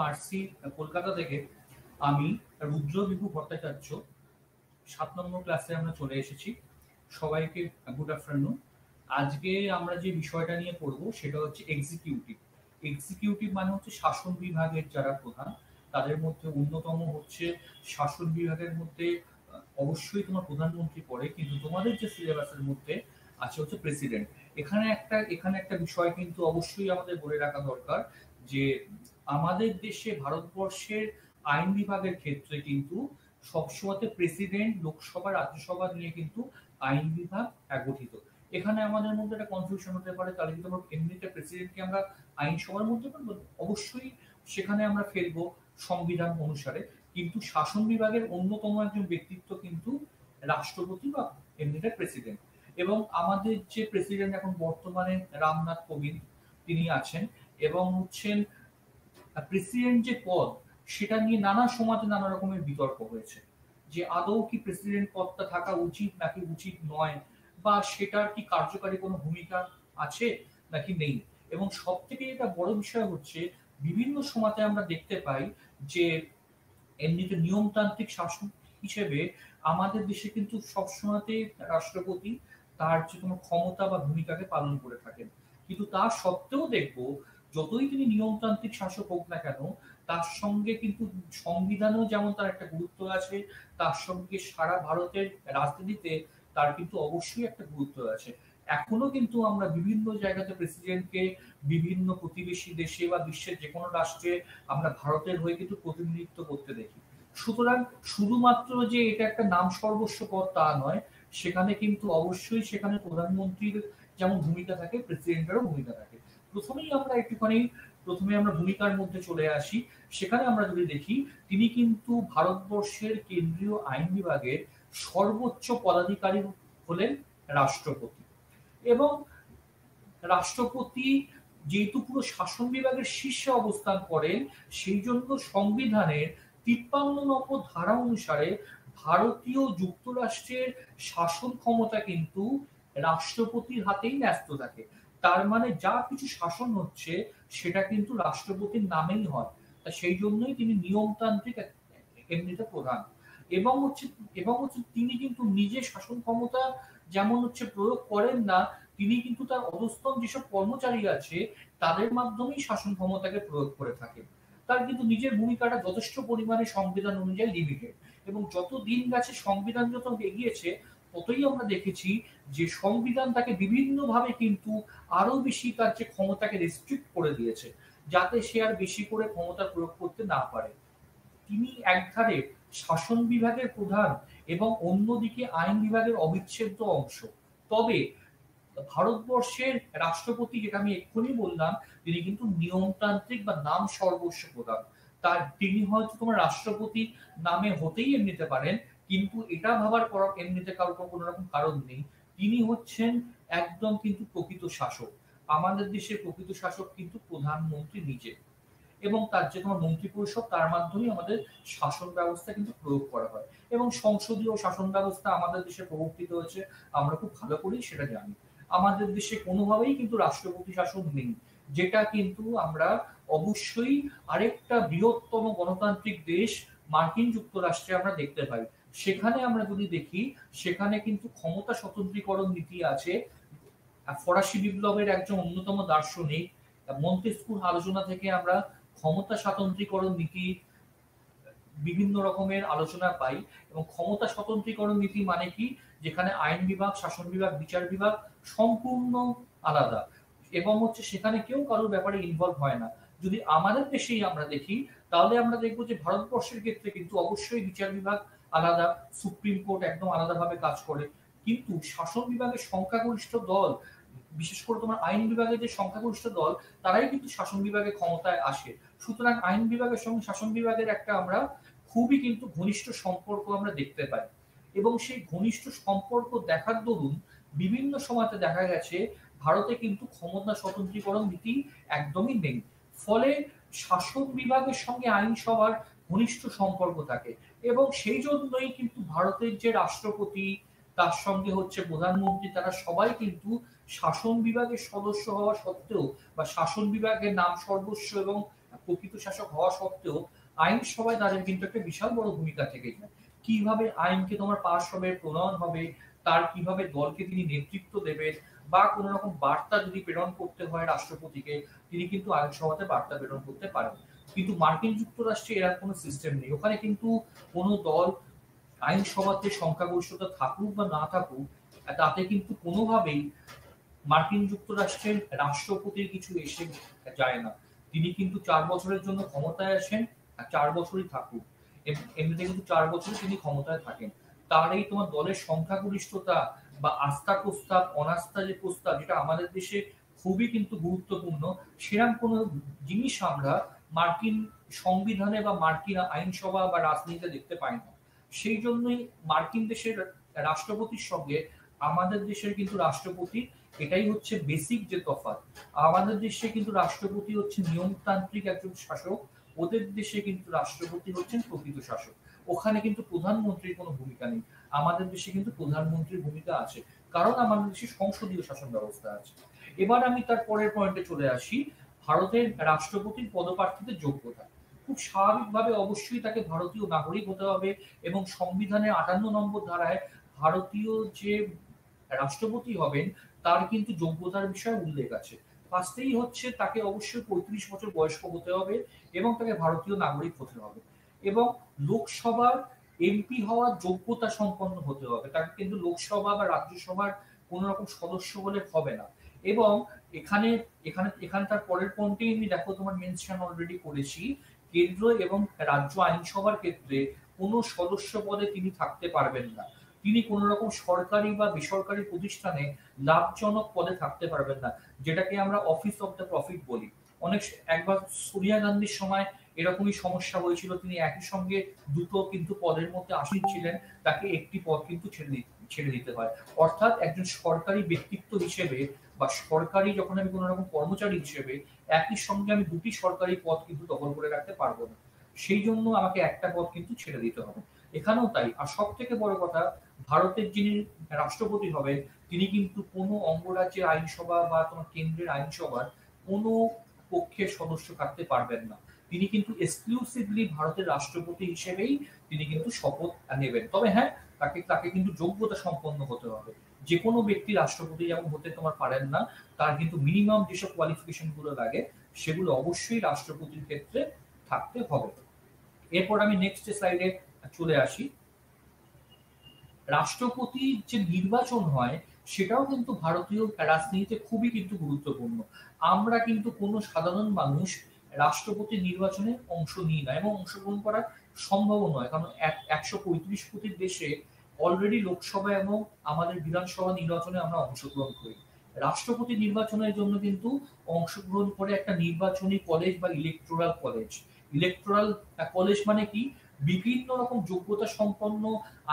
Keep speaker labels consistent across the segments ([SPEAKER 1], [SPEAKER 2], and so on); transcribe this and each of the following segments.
[SPEAKER 1] RC Kolkata থেকে আমি রুদ্র বিভু ভট্টাচার্য 7 নম্বর ক্লাসে আমরা চলে এসেছি। সবাইকে গুড আফটারনুন। আজকে আমরা যে বিষয়টা নিয়ে পড়বো সেটা হচ্ছে এক্সিকিউটিভ। এক্সিকিউটিভ মানে হচ্ছে শাসন বিভাগের যারা প্রধান, তাদের মধ্যে অন্যতম হচ্ছে শাসন বিভাগের মধ্যে অবশ্যই তোমার প্রধানমন্ত্রী পড়ে, কিন্তু তোমাদের যে সিলেবাসের মধ্যে আছে হচ্ছে প্রেসিডেন্ট। এখানে একটা বিষয় কিন্তু অবশ্যই আমাদের বলে রাখা দরকার যে আমাদের দেশে ভারতবর্ষের আইন বিভাগের ক্ষেত্রে কিন্তু সবসময় প্রেসিডেন্ট, লোকসভা, রাজ্যসভা নিয়ে কিন্তু আইন বিভাগ গঠিত। এখানে আমাদের মধ্যে একটা কনফিউশন হতে পারে, তাহলে কিন্তু আমরা এমনিতে প্রেসিডেন্টকে আমরা আইনসভার মধ্যে ফেলবো? অবশ্যই সেখানে আমরা ফেলবো সংবিধান অনুসারে, কিন্তু শাসন বিভাগের অন্যতম একজন ব্যক্তিত্ব কিন্তু রাষ্ট্রপতি বা এমনিতে প্রেসিডেন্ট। এবং আমাদের যে প্রেসিডেন্ট এখন বর্তমানে রামনাথ কোবিন্দ, তিনি আছেন এবং হচ্ছেন প্রেসিডেন্ট যে পদ, সেটা নিয়ে নানা সমাজে নানা রকমের বিতর্ক হয়েছে যে আদৌ কি প্রেসিডেন্ট পদটা থাকা উচিত নাকি উচিত নয়, বা সেটার কি কার্যকারী কোনো ভূমিকা আছে নাকি নেই। এবং সব থেকে এটা বড় বিষয় হচ্ছে বিভিন্ন সমাজে আমরা দেখতে পাই যে এমনিতে নিয়মতান্ত্রিক শাসন হিসেবে আমাদের দেশে কিন্তু সবসময়তে রাষ্ট্রপতি তার যে কোনো ক্ষমতা বা ভূমিকাকে পালন করে থাকেন। কিন্তু তা সত্ত্বেও দেখবো যতই তিনি নিয়মতান্ত্রিক শাসক হোক না কেন, তার সঙ্গে কিন্তু সংবিধানেও যেমন তার একটা গুরুত্ব আছে, তার সঙ্গে সারা ভারতের রাজনীতিতে তার কিন্তু অবশ্যই একটা গুরুত্ব আছে। এখনো কিন্তু আমরা বিভিন্ন জায়গাতে প্রেসিডেন্টকে বিভিন্ন প্রতিবেশী দেশে বা বিশ্বের যে কোনো রাষ্ট্রে আমরা ভারতের হয়ে কিন্তু প্রতিনিধিত্ব করতে দেখি। সুতরাং শুধুমাত্র যে এটা একটা নাম সর্বস্ব পদ তা নয়, সেখানে কিন্তু অবশ্যই সেখানে প্রধানমন্ত্রীর যেমন ভূমিকা থাকে, প্রেসিডেন্টেরও ভূমিকা থাকে। প্রথমে আমরা ভূমিকার মধ্যে চলে আসি। সেখানে আমরা যদি দেখি, তিনি কিন্তু ভারতবর্ষের কেন্দ্রীয় আইন বিভাগের সর্বোচ্চ পদাধিকারী হলেন রাষ্ট্রপতি। এবং রাষ্ট্রপতি যেহেতু পুরো শাসন বিভাগের শীর্ষে অবস্থান করেন, সেই জন্য সংবিধানের 53 নম্বর ধারা অনুসারে ভারতীয় যুক্তরাষ্ট্রের শাসন ক্ষমতা কিন্তু রাষ্ট্রপতির হাতেই ন্যস্ত থাকে। তার মানে যা কিছু শাসন হচ্ছে সেটা কিন্তু রাষ্ট্রপতির নামেই হয়। তা সেই জন্যই তিনি নিয়মতান্ত্রিক এমনিতে প্রধান। এবং হচ্ছে এবং হচ্ছে তিনি কিন্তু নিজে শাসন ক্ষমতা যেমন হচ্ছে প্রয়োগ করেন না, তিনি কিন্তু তার অধস্তন যেসব কর্মচারী আছে তাদের মাধ্যমেই শাসন ক্ষমতাকে প্রয়োগ করে থাকেন। তার কিন্তু নিজের ভূমিকাটা যথেষ্ট পরিমাণে সংবিধান অনুযায়ী লিমিটেড। এবং যত দিন গেছে সংবিধান যত এগিয়েছে, ততই আমরা দেখেছি যে সংবিধান তাকে বিভিন্নভাবে কিন্তু আরো বেশি তার যে ক্ষমতাকে রেস্ট্রিক্ট করে দিয়েছে, যাতে সে আর বেশি করে ক্ষমতা প্রয়োগ করতে না পারে। তিনি একধারে শাসন বিভাগের প্রধান এবং অন্যদিকে আইন বিভাগের অবিচ্ছেদ্য অংশ। তবে ভারতবর্ষের রাষ্ট্রপতি, যেটা আমি এক্ষুনি বললাম, তিনি কিন্তু নিয়মতান্ত্রিক বা নাম সর্বস্ব প্রধান। তিনি হয়তো তোমার রাষ্ট্রপতি নামে হতেই এমনিতে পারেন, কিন্তু এটা ভাবার পর এমনিতে কারোর কোনো রকম কারণ নেই। তিনি হচ্ছেন একদম কিন্তু প্রকৃত শাসক। আমাদের দেশের প্রকৃত শাসক কিন্তু প্রধানমন্ত্রী নিজে, এবং তার যে কোনো মন্ত্রী পরিষদ, তার মাধ্যমেই আমাদের শাসন ব্যবস্থা কিন্তু প্রয়োগ করা হয়। এবং সংসদীয় শাসন ব্যবস্থা আমাদের দেশে প্রবর্তিত হয়েছে, আমরা খুব ভালো করেই সেটা জানি। আমাদের দেশে কোনোভাবেই কিন্তু রাষ্ট্রপতি শাসন নেই, যেটা কিন্তু আমরা অবশ্যই আরেকটা বৃহত্তম গণতান্ত্রিক দেশ মার্কিন যুক্তরাষ্ট্রে আমরা দেখতে পাই। সেখানে আমরা যদি দেখি, সেখানে কিন্তু ক্ষমতা স্বতন্ত্রীকরণ নীতি আছে। ফরাসি বিপ্লবের একজন অন্যতম দার্শনিক মন্তেস্কুর আলোচনা থেকে আমরা ক্ষমতা স্বতন্ত্রীকরণ নীতি বিভিন্ন রকমের আলোচনা পাই। এবং ক্ষমতা স্বতন্ত্রীকরণ নীতি মানে কি, যেখানে আইন বিভাগ, শাসন বিভাগ, বিচার বিভাগ সম্পূর্ণ আলাদা, এবং হচ্ছে সেখানে কেউ কারোর ব্যাপারে ইনভলভ হয় না। যদি আমাদের দেশেই আমরা দেখি, তাহলে আমরা দেখবো যে ভারতবর্ষের ক্ষেত্রে কিন্তু অবশ্যই বিচার বিভাগ আলাদা, সুপ্রিম কোর্ট একদম আলাদাভাবে কাজ করে। কিন্তু শাসন বিভাগের সংখ্যাগরিষ্ঠ দল, বিশেষ করে তোমার আইন বিভাগের যে সংখ্যাগরিষ্ঠ দল, তারাই কিন্তু শাসন বিভাগের ক্ষমতায় আসে। সুতরাং আইন বিভাগের সঙ্গে শাসন বিভাগের একটা আমরা খুবই কিন্তু ঘনিষ্ঠ সম্পর্ক আমরা দেখতে পাই। এবং সেই ঘনিষ্ঠ সম্পর্ক দেখার দরুন বিভিন্ন সময়তে দেখা গেছে ভারতে কিন্তু ক্ষমতা স্বতন্ত্রীকরণ নীতি একদমই নেই। ফলে শাসন বিভাগের সঙ্গে আইনসভার ঘনিষ্ঠ সম্পর্ক থাকে। এবং সেই জন্যই কিন্তু ভারতের যে রাষ্ট্রপতি, তার সঙ্গে হচ্ছে প্রধানমন্ত্রী, তারা সবাই কিন্তু শাসন বিভাগের সদস্য হওয়া সত্ত্বেও বা শাসন বিভাগের নাম সর্বস্ব এবং প্রকৃত শাসক হওয়া সত্ত্বেও আইনসভায় তাদের কিন্তু একটা বিশাল বড় ভূমিকা থেকে যায়। কিভাবে আইনকে তোমার পাস হবে, প্রণয়ন হবে, তার কিভাবে দলকে তিনি নেতৃত্ব দেবেন, বা কোন রকম বার্তা যদি প্রেরণ করতে হয় রাষ্ট্রপতিকে, তিনি কিন্তু আইনসভাতে বার্তা প্রেরণ করতে পারেন। কিন্তু মার্কিন যুক্তরাষ্ট্রে এরকম কোনো সিস্টেম নেই। ওখানে কিন্তু কোনো দল আইনসভাতে সংখ্যাগরিষ্ঠতা থাকুক বা না থাকুক, তাতে কিন্তু কোনোভাবেই মার্কিন যুক্তরাষ্ট্রের রাষ্ট্রপতির কিছু এসে যায় না। তিনি কিন্তু ৪ বছরের জন্য ক্ষমতায় আসেন, আর ৪ বছরই থাকুক। এমনিতে কিন্তু ৪ বছরই তিনি ক্ষমতায় থাকেন। তার এই তোমার দলের সংখ্যাগরিষ্ঠতা বা আস্থা প্রস্তাব, অনাস্থা যে প্রস্তাব, যেটা আমাদের দেশে খুবই কিন্তু গুরুত্বপূর্ণ, সেরকম কোনো জিনিস আমরা মার্কিন সংবিধানে বা মার্কিন আইনসভা বা রাজনীতিতে দেখতে পাই না। সেই জন্যই মার্কিন দেশের রাষ্ট্রপতির সঙ্গে আমাদের দেশের কিন্তু রাষ্ট্রপতি, এটাই হচ্ছে বেসিক যে তফাৎ। আমাদের দেশে কিন্তু রাষ্ট্রপতি হচ্ছে নিয়মতান্ত্রিক একজন শাসক, ওদের দেশে কিন্তু রাষ্ট্রপতি হচ্ছেন প্রকৃত শাসক। ওখানে কিন্তু প্রধানমন্ত্রীর কোনো ভূমিকা নেই। আমাদের দেশে কিন্তু প্রধানমন্ত্রীর ভূমিকা আছে, কারণ আমাদের দেশে সংসদীয় শাসন ব্যবস্থা আছে। এবার আমি তার পরের পয়েন্টে চলে আসি, ভারতের রাষ্ট্রপতির পদপ্রার্থীদের যোগ্যতা। খুব স্বাভাবিকভাবে অবশ্যই তাকে ভারতীয় নাগরিক হতে হবে, এবং সংবিধানের ৫৮ নম্বর ধারায় ভারতীয় যে রাষ্ট্রপতি হবেন তার কিন্তু যোগ্যতার বিষয়ে উল্লেখ আছে। ফার্স্টেই হচ্ছে তাকে অবশ্যই ৩৫ বছর বয়স্ক হতে হবে, এবং তাকে ভারতীয় নাগরিক হতে হবে, এবং লোকসভার এমপি হওয়ার যোগ্যতা সম্পন্ন হতে হবে। তাকে কিন্তু লোকসভা বা রাজ্যসভার কোন রকম সদস্য হলে হবে না। এবং এখানে এখানে এখানে তার পরের পয়েন্টেই আমি দেখো তোমার মেনশন অলরেডি করেছি, কেন্দ্র এবং রাজ্য আইনসভার ক্ষেত্রে কোনো সদস্য পদে তিনি থাকতে পারবেন না। তিনি কোন রকম সরকারি বা বেসরকারি প্রতিষ্ঠানে লাভজনক পদে থাকতে পারবেন না, যেটাকে আমরা অফিস অফ দ্য প্রফিট বলি। অনেক একবার সোনিয়া গান্ধীর সময় এরকমই সমস্যা হয়েছিল, তিনি একই সঙ্গে দুটো কিন্তু পদের মধ্যে আসীন ছিলেন, তাকে একটি পদ কিন্তু ছেড়ে দিতে হয়। অর্থাৎ একজন সরকারি ব্যক্তিত্ব হিসেবে বা সরকারি যখন আমি কোন রকম কর্মচারী হিসেবে একই সঙ্গে আমি দুটি সরকারি পদ কিন্তু দখল করে রাখতে পারবো না। সেই জন্য আমাকে একটা পদ কিন্তু ছেড়ে দিতে হবে। এখানেও তাই। আর সব থেকে বড় কথা, ভারতের যিনি রাষ্ট্রপতি হবেন তিনি কিন্তু কোনো অঙ্গরাজ্যের আইনসভা বা তোমার কেন্দ্রের আইনসভার কোনো পক্ষের সদস্য থাকতে পারবেন না। তিনি কিন্তু এক্সক্লুসিভলি ভারতের রাষ্ট্রপতি হিসেবেই তিনি কিন্তু শপথ নেবেন। তবে হ্যাঁ, তাকে তাকে কিন্তু যোগ্যতা সম্পন্ন হতে হবে। যে কোনো ব্যক্তি রাষ্ট্রপতি যেমন হতে তোমার পারেন না, তার কিন্তু মিনিমাম যেসব কোয়ালিফিকেশন গুলো লাগে সেগুলো অবশ্যই রাষ্ট্রপতির ক্ষেত্রে থাকতে হবে। এরপর আমি নেক্সট স্লাইডে চলে আসি। রাষ্ট্রপতির যে নির্বাচন হয় সেটাও কিন্তু ভারতীয় রাজনীতিতে খুবই কিন্তু গুরুত্বপূর্ণ। আমরা কিন্তু কোনো সাধারণ মানুষ রাষ্ট্রপতি নির্বাচনে অংশ নিই না, এবং অংশগ্রহণ করা সম্ভব নয়, কারণ ১৩৫ কোটির দেশে অলরেডি লোকসভা এবং আমাদের বিধানসভা নির্বাচনে আমরা অংশগ্রহণ করি। রাষ্ট্রপতি নির্বাচনের জন্য কিন্তু অংশগ্রহণ করে একটা নির্বাচনী কলেজ বা ইলেকটোরাল কলেজ। ইলেকটোরাল কলেজ মানে কি, বিভিন্ন রকম যোগ্যতা সম্পন্ন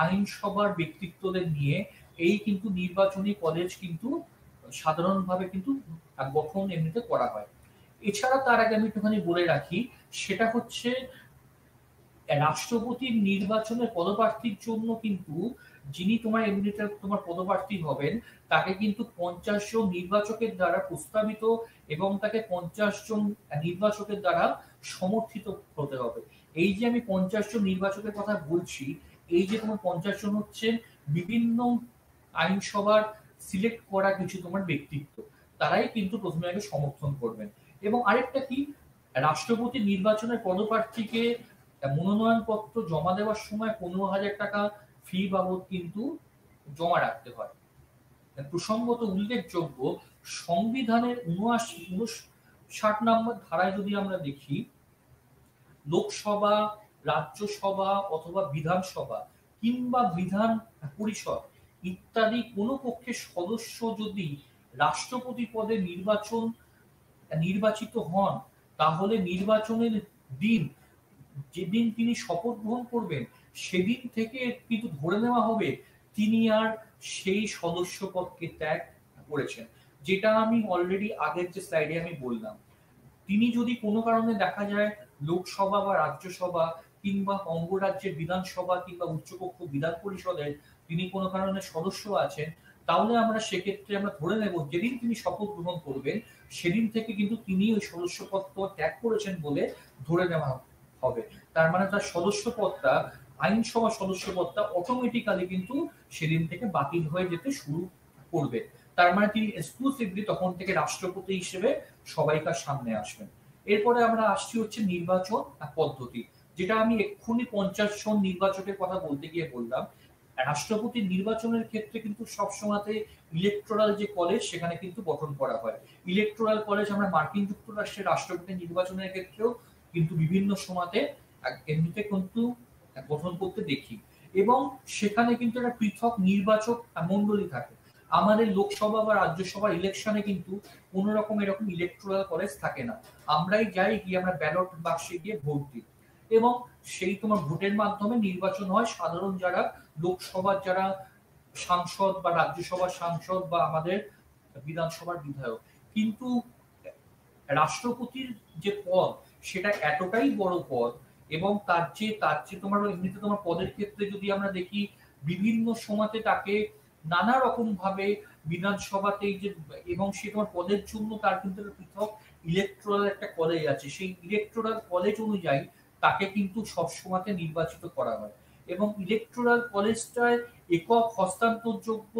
[SPEAKER 1] আইনসভার ব্যক্তিত্বদের নিয়ে এই কিন্তু নির্বাচনী কলেজ কিন্তু সাধারণভাবে কিন্তু গঠন এমনিতে করা হয়। এছাড়া তার আগে আমি একটুখানি বলে রাখি, সেটা হচ্ছে রাষ্ট্রপতির নির্বাচনের পদপ্রার্থীর জন্য কিন্তু যিনি তোমার এমনিতে তোমার পদপ্রার্থী হবেন তাকে কিন্তু ৫০ জন নির্বাচকের দ্বারা প্রস্তাবিত, এবং তাকে ৫০ জন নির্বাচকের দ্বারা সমর্থিত হতে হবে। এই যে আমি ৫০ জন নির্বাচকের কথা বলছি, এই যে তোমার ৫০ জন হচ্ছেন বিভিন্ন আইনসভার সিলেক্ট করা কিছু তোমার ব্যক্তিত্ব, তারাই কিন্তু প্রথমে আগে সমর্থন করবেন। এবং আরেকটা কি, রাষ্ট্রপতি নির্বাচনের পদপ্রার্থীকে মনোনয়নপত্র জমা দেওয়ার সময় ১৫,০০০ টাকা ফি বাবদ কিন্তু জমা রাখতে হয়। প্রসঙ্গত উল্লেখযোগ্য, সংবিধানের ৫৯ নম্বর ধারায় যদি আমরা দেখি, লোকসভা, রাজ্যসভা অথবা বিধানসভা কিংবা বিধান পরিষদ ইত্যাদি কোনো পক্ষের সদস্য যদি রাষ্ট্রপতি পদে নির্বাচিত হন, তাহলে নির্বাচনের দিন, যেদিন তিনি শপথ গ্রহণ করবেন, সেদিন থেকে কিন্তু ধরে নেওয়া হবে তিনি আর সেই সদস্য পদকে ত্যাগ করেছেন। যেটা আমি অলরেডি আগের যে স্লাইডে আমি বললাম, তিনি যদি কোনো কারণে দেখা যায় লোকসভা বা রাজ্যসভা কিংবা অঙ্গরাজ্যের বিধানসভা কিংবা উচ্চকক্ষ বিধান পরিষদের তিনি কোনো কারণে সদস্য আছেন, তাহলে আমরা সেক্ষেত্রে আমরা ধরে নেব যেদিন তিনি শপথ গ্রহণ করবেন সেদিন থেকে কিন্তু তিনি ওই সদস্য পদটা ত্যাগ করেছেন বলে ধরে নেওয়া হবে। তার মানে তার সদস্য পদটা, আইনসভা সদস্য পদটা অটোমেটিক্যালি কিন্তু সেদিন থেকে বাতিল হয়ে যেতে শুরু করবে। তার মানে তিনি এক্সক্লুসিভলি তখন থেকে রাষ্ট্রপতি হিসেবে সবাইকার সামনে আসবেন। এরপরে আমরা আসছি হচ্ছে নির্বাচন পদ্ধতি, যেটা আমি এক্ষুনি 50 জন নির্বাচকের কথা বলতে গিয়ে বললাম। রাষ্ট্রপতি নির্বাচনের ক্ষেত্রে কিন্তু সবসময়তে ইলেকটোরাল যে কলেজ সেখানে কিন্তু গঠন করা হয়। ইলেকটোরাল কলেজ আমরা মার্কিন যুক্তরাষ্ট্রের রাষ্ট্রপতি নির্বাচনের ক্ষেত্রেও কিন্তু বিভিন্ন সময়তে এমনিতে কিন্তু গঠন করতে দেখি, এবং সেখানে কিন্তু একটা পৃথক নির্বাচক মন্ডলী থাকে। আমাদের লোকসভা বা রাজ্যসভার ইলেকশনে কিন্তু কোন রকম এরকম ইলেকটোরাল কলেজ থাকে না। আমরাই যাই গিয়ে আমরা ব্যালট বাক্সে গিয়ে ভোট দিই, এবং সেই তোমার ভোটের মাধ্যমে নির্বাচন হয় সাধারণ যারা লোকসভার যারা সাংসদ বা রাজ্যসভার সাংসদ বা আমাদের বিধানসভার বিধায়ক। কিন্তু রাষ্ট্রপতির যে পদ সেটা এতটাই বড় পদ, এবং তার যে তোমার এমনিতে তোমার পদের ক্ষেত্রে যদি আমরা দেখি বিভিন্ন সময়তে তাকে নানা রকম ভাবে বিধানসভাতে যে, এবং সে তোমার পদের জন্য তার কিন্তু পৃথক ইলেকটোরাল একটা কলেজ আছে, সেই ইলেকটোরাল কলেজ অনুযায়ী তাকে কিন্তু সবসময়তে নির্বাচিত করা হয়। এবং ইলেকটোরাল কলেজটায় একক হস্তান্তরযোগ্য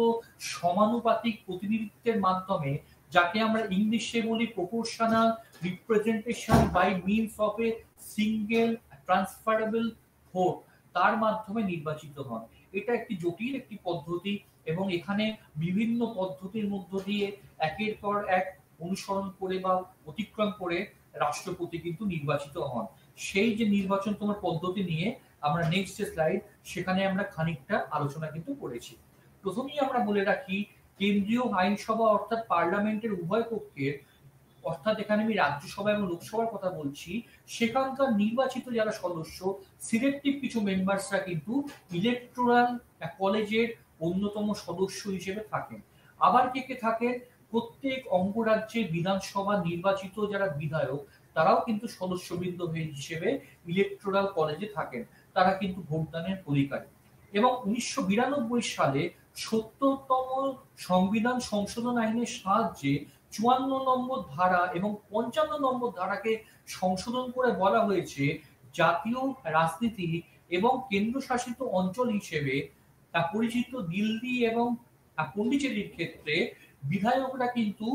[SPEAKER 1] সমানুপাতিক প্রতিনিধিত্বের মাধ্যমে, যাকে আমরা ইংলিশে বলি proportional representation by means of a single transferable vote, তার মাধ্যমে নির্বাচিত হন। এটা একটি জটিল একটি পদ্ধতি, এবং এখানে বিভিন্ন পদ্ধতির মধ্য দিয়ে একের পর এক অনুসরণ করে বা অতিক্রম করে রাষ্ট্রপতি কিন্তু নির্বাচিত হন। সেই যে নির্বাচন তোমার পদ্ধতি নিয়ে আমরা নেক্সট যে স্লাইড সেখানে আমরা খানিকটা আলোচনা কিন্তু করেছি। প্রথমেই আমরা বলে রাখি কেন্দ্রীয় আইনসভা অর্থাৎ পার্লামেন্টের উভয় কক্ষের, অর্থাৎ এখানে আমি রাজ্যসভা এবং লোকসভার কথা বলছি, সেখানকার নির্বাচিত যারা সদস্য সিলেক্টিভ কিছু মেম্বার্সরা কিন্তু ইলেকটোরাল কলেজের অন্যতম সদস্য হিসেবে থাকেন। আবার কে কে থাকেন? প্রত্যেক অঙ্গরাজ্যের বিধানসভা নির্বাচিত যারা বিধায়ক তারাও কিন্তু সদস্যবৃন্দ হিসেবে ইলেকটোরাল কলেজে থাকেন, তারা কিন্তু ভোটদানের অধিকারী। এবং 1992 সালে ৭০তম সংবিধান সংশোধন আইনের সাহায্যে ৫৪ নম্বর ধারা এবং ৫৫ নম্বর ধারাকে সংশোধন করে বলা হয়েছে জাতীয় রাজনীতি এবং কেন্দ্রশাসিত অঞ্চল হিসেবে পরিচিত দিল্লি এবং পন্ডিচেরির ক্ষেত্রে বিধায়করা কিন্তু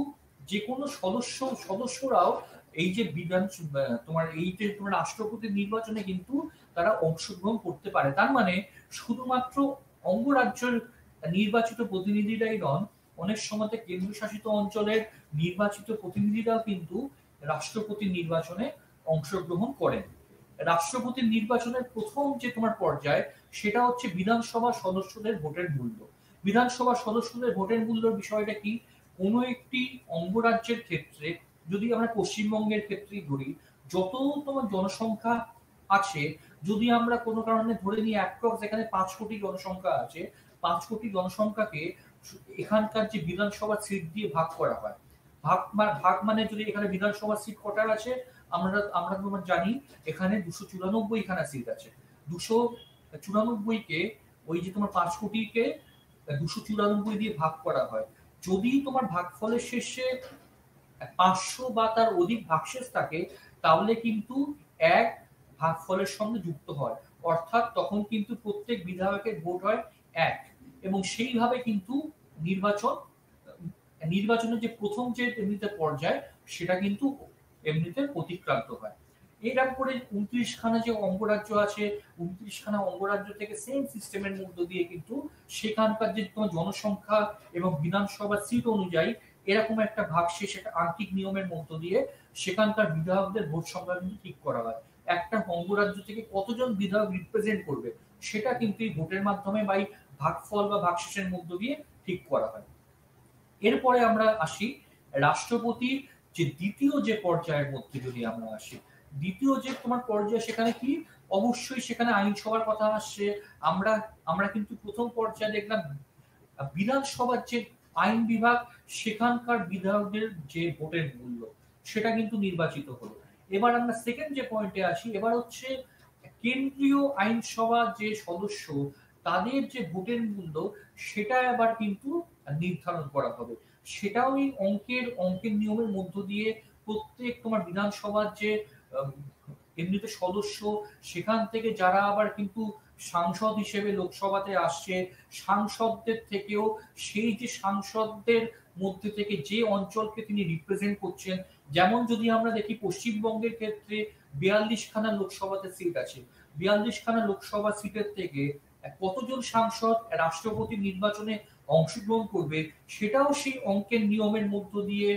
[SPEAKER 1] যে কোনো সদস্যরাও এই যে বিধান তোমার এই যে তোমার রাষ্ট্রপতির নির্বাচনে কিন্তু তারা অংশগ্রহণ করতে পারে। তার মানে শুধুমাত্র অঙ্গরাজ্যের নির্বাচিত প্রতিনিধিরাই নন, অনেক সময় কেন্দ্রশাসিত অঞ্চলের নির্বাচিত প্রতিনিধিরাও কিন্তু রাষ্ট্রপতি নির্বাচনে অংশগ্রহণ করেন। রাষ্ট্রপতির নির্বাচনের প্রথম যে তোমার পর্যায় সেটা হচ্ছে বিধানসভা সদস্যদের ভোটের মূল্য। বিধানসভা সদস্যদের ভোটের মূল্যের বিষয়টা কি? কোনো একটি অঙ্গরাজ্যের ক্ষেত্রে, যদি আমরা পশ্চিমবঙ্গের ক্ষেত্রেই ধরি, যত তোমার জনসংখ্যা আছে, যদি আমরা কোনো কারণে ধরে নিই অ্যাপ্রক্স এখানে 5 কোটি জনসংখ্যা আছে, 5 কোটি জনসংখ্যাকে এখানকার যে বিধানসভা সিট দিয়ে ভাগ করা হয়। ভাগ মানে যদি এখানে বিধানসভা সিট কটার আছে আমরা আমরা তোমার জানি এখানে 294 খানা সিট আছে। 294 কে ওই যে তোমার 5 কোটিকে 294 দিয়ে ভাগ করা হয়। যদি তোমার ভাগফলের শেষে 500 বা তার অধিক ভাগশেষ থাকে তাহলে কিন্তু এক ভাগফলের সঙ্গে যুক্ত হয়, অর্থাৎ তখন কিন্তু প্রত্যেক বিধায়কের ভোট হয় এক, এবং সেইভাবে কিন্তু নির্বাচনের যে প্রথম যে এমনিতে পর্যায় সেটা কিন্তু এমনিতে অতিক্রান্ত হয়। এরকম করে 29 খানা যে অঙ্গরাজ্য আছে, 29 খানা অঙ্গরাজ্য থেকে সেম সিস্টেমের মধ্য দিয়ে কিন্তু সেখানকার যে জনসংখ্যা এবং বিধানসভার সিট অনুযায়ী এরকম একটা ভাগশেষ, একটা আংশিক নিয়মের মধ্য দিয়ে সেখানকার বিধায়কদের ভোট সংখ্যা কিন্তু ঠিক করা হয়। একটা অঙ্গরাজ্য থেকে কতজন বিধায়ক রিপ্রেজেন্ট করবে সেটা কিন্তু এই ভোটের মাধ্যমে বা ভাগফল বা ভাগশেষের মধ্য দিয়ে ঠিক করা হয়। এরপরে আমরা আসি রাষ্ট্রপতির যে দ্বিতীয় যে পর্যায়ের মধ্যে যদি আমরা আসি, দ্বিতীয় যে তোমার পর্যায়ে সেখানে কি? অবশ্যই সেখানে আইনসভার কথা আসছে। আমরা কিন্তু প্রথম পর্যায়ে দেখলাম বিধানসভার যে আইন বিভাগ সেখানকার বিধায়কদের যে ভোটের মূল্য সেটা কিন্তু নির্বাচিত হলো। এবার আমরা সেকেন্ড যে পয়েন্টে আসি, এবার হচ্ছে কেন্দ্রীয় আইনসভা যে সদস্য তাদের যে ভোটের মূল্য সেটা এবার কিন্তু নির্ধারণ করা হবে। সেটাও এই অঙ্কের নিয়মের মধ্য দিয়ে প্রত্যেক তোমার বিধানসভার যে এমনিতে সদস্য, সেখান থেকে যারা আবার কিন্তু সাংসদ হিসেবে লোকসভাতে আসছে, সাংসদদের থেকেও সেই যে সাংসদদের মধ্যে থেকে যে অঞ্চলকে তিনি রিপ্রেজেন্ট করছেন, যেমন যদি আমরা দেখি পশ্চিমবঙ্গের ক্ষেত্রে ৪২ খানা লোকসভাতে সিট আছে। ৪২ খানা লোকসভা সিটের থেকে কতজন সাংসদ রাষ্ট্রপতি নির্বাচনে অংশগ্রহণ করবে, সেটাও সেই অঙ্কের নিয়মের মধ্য দিয়ে,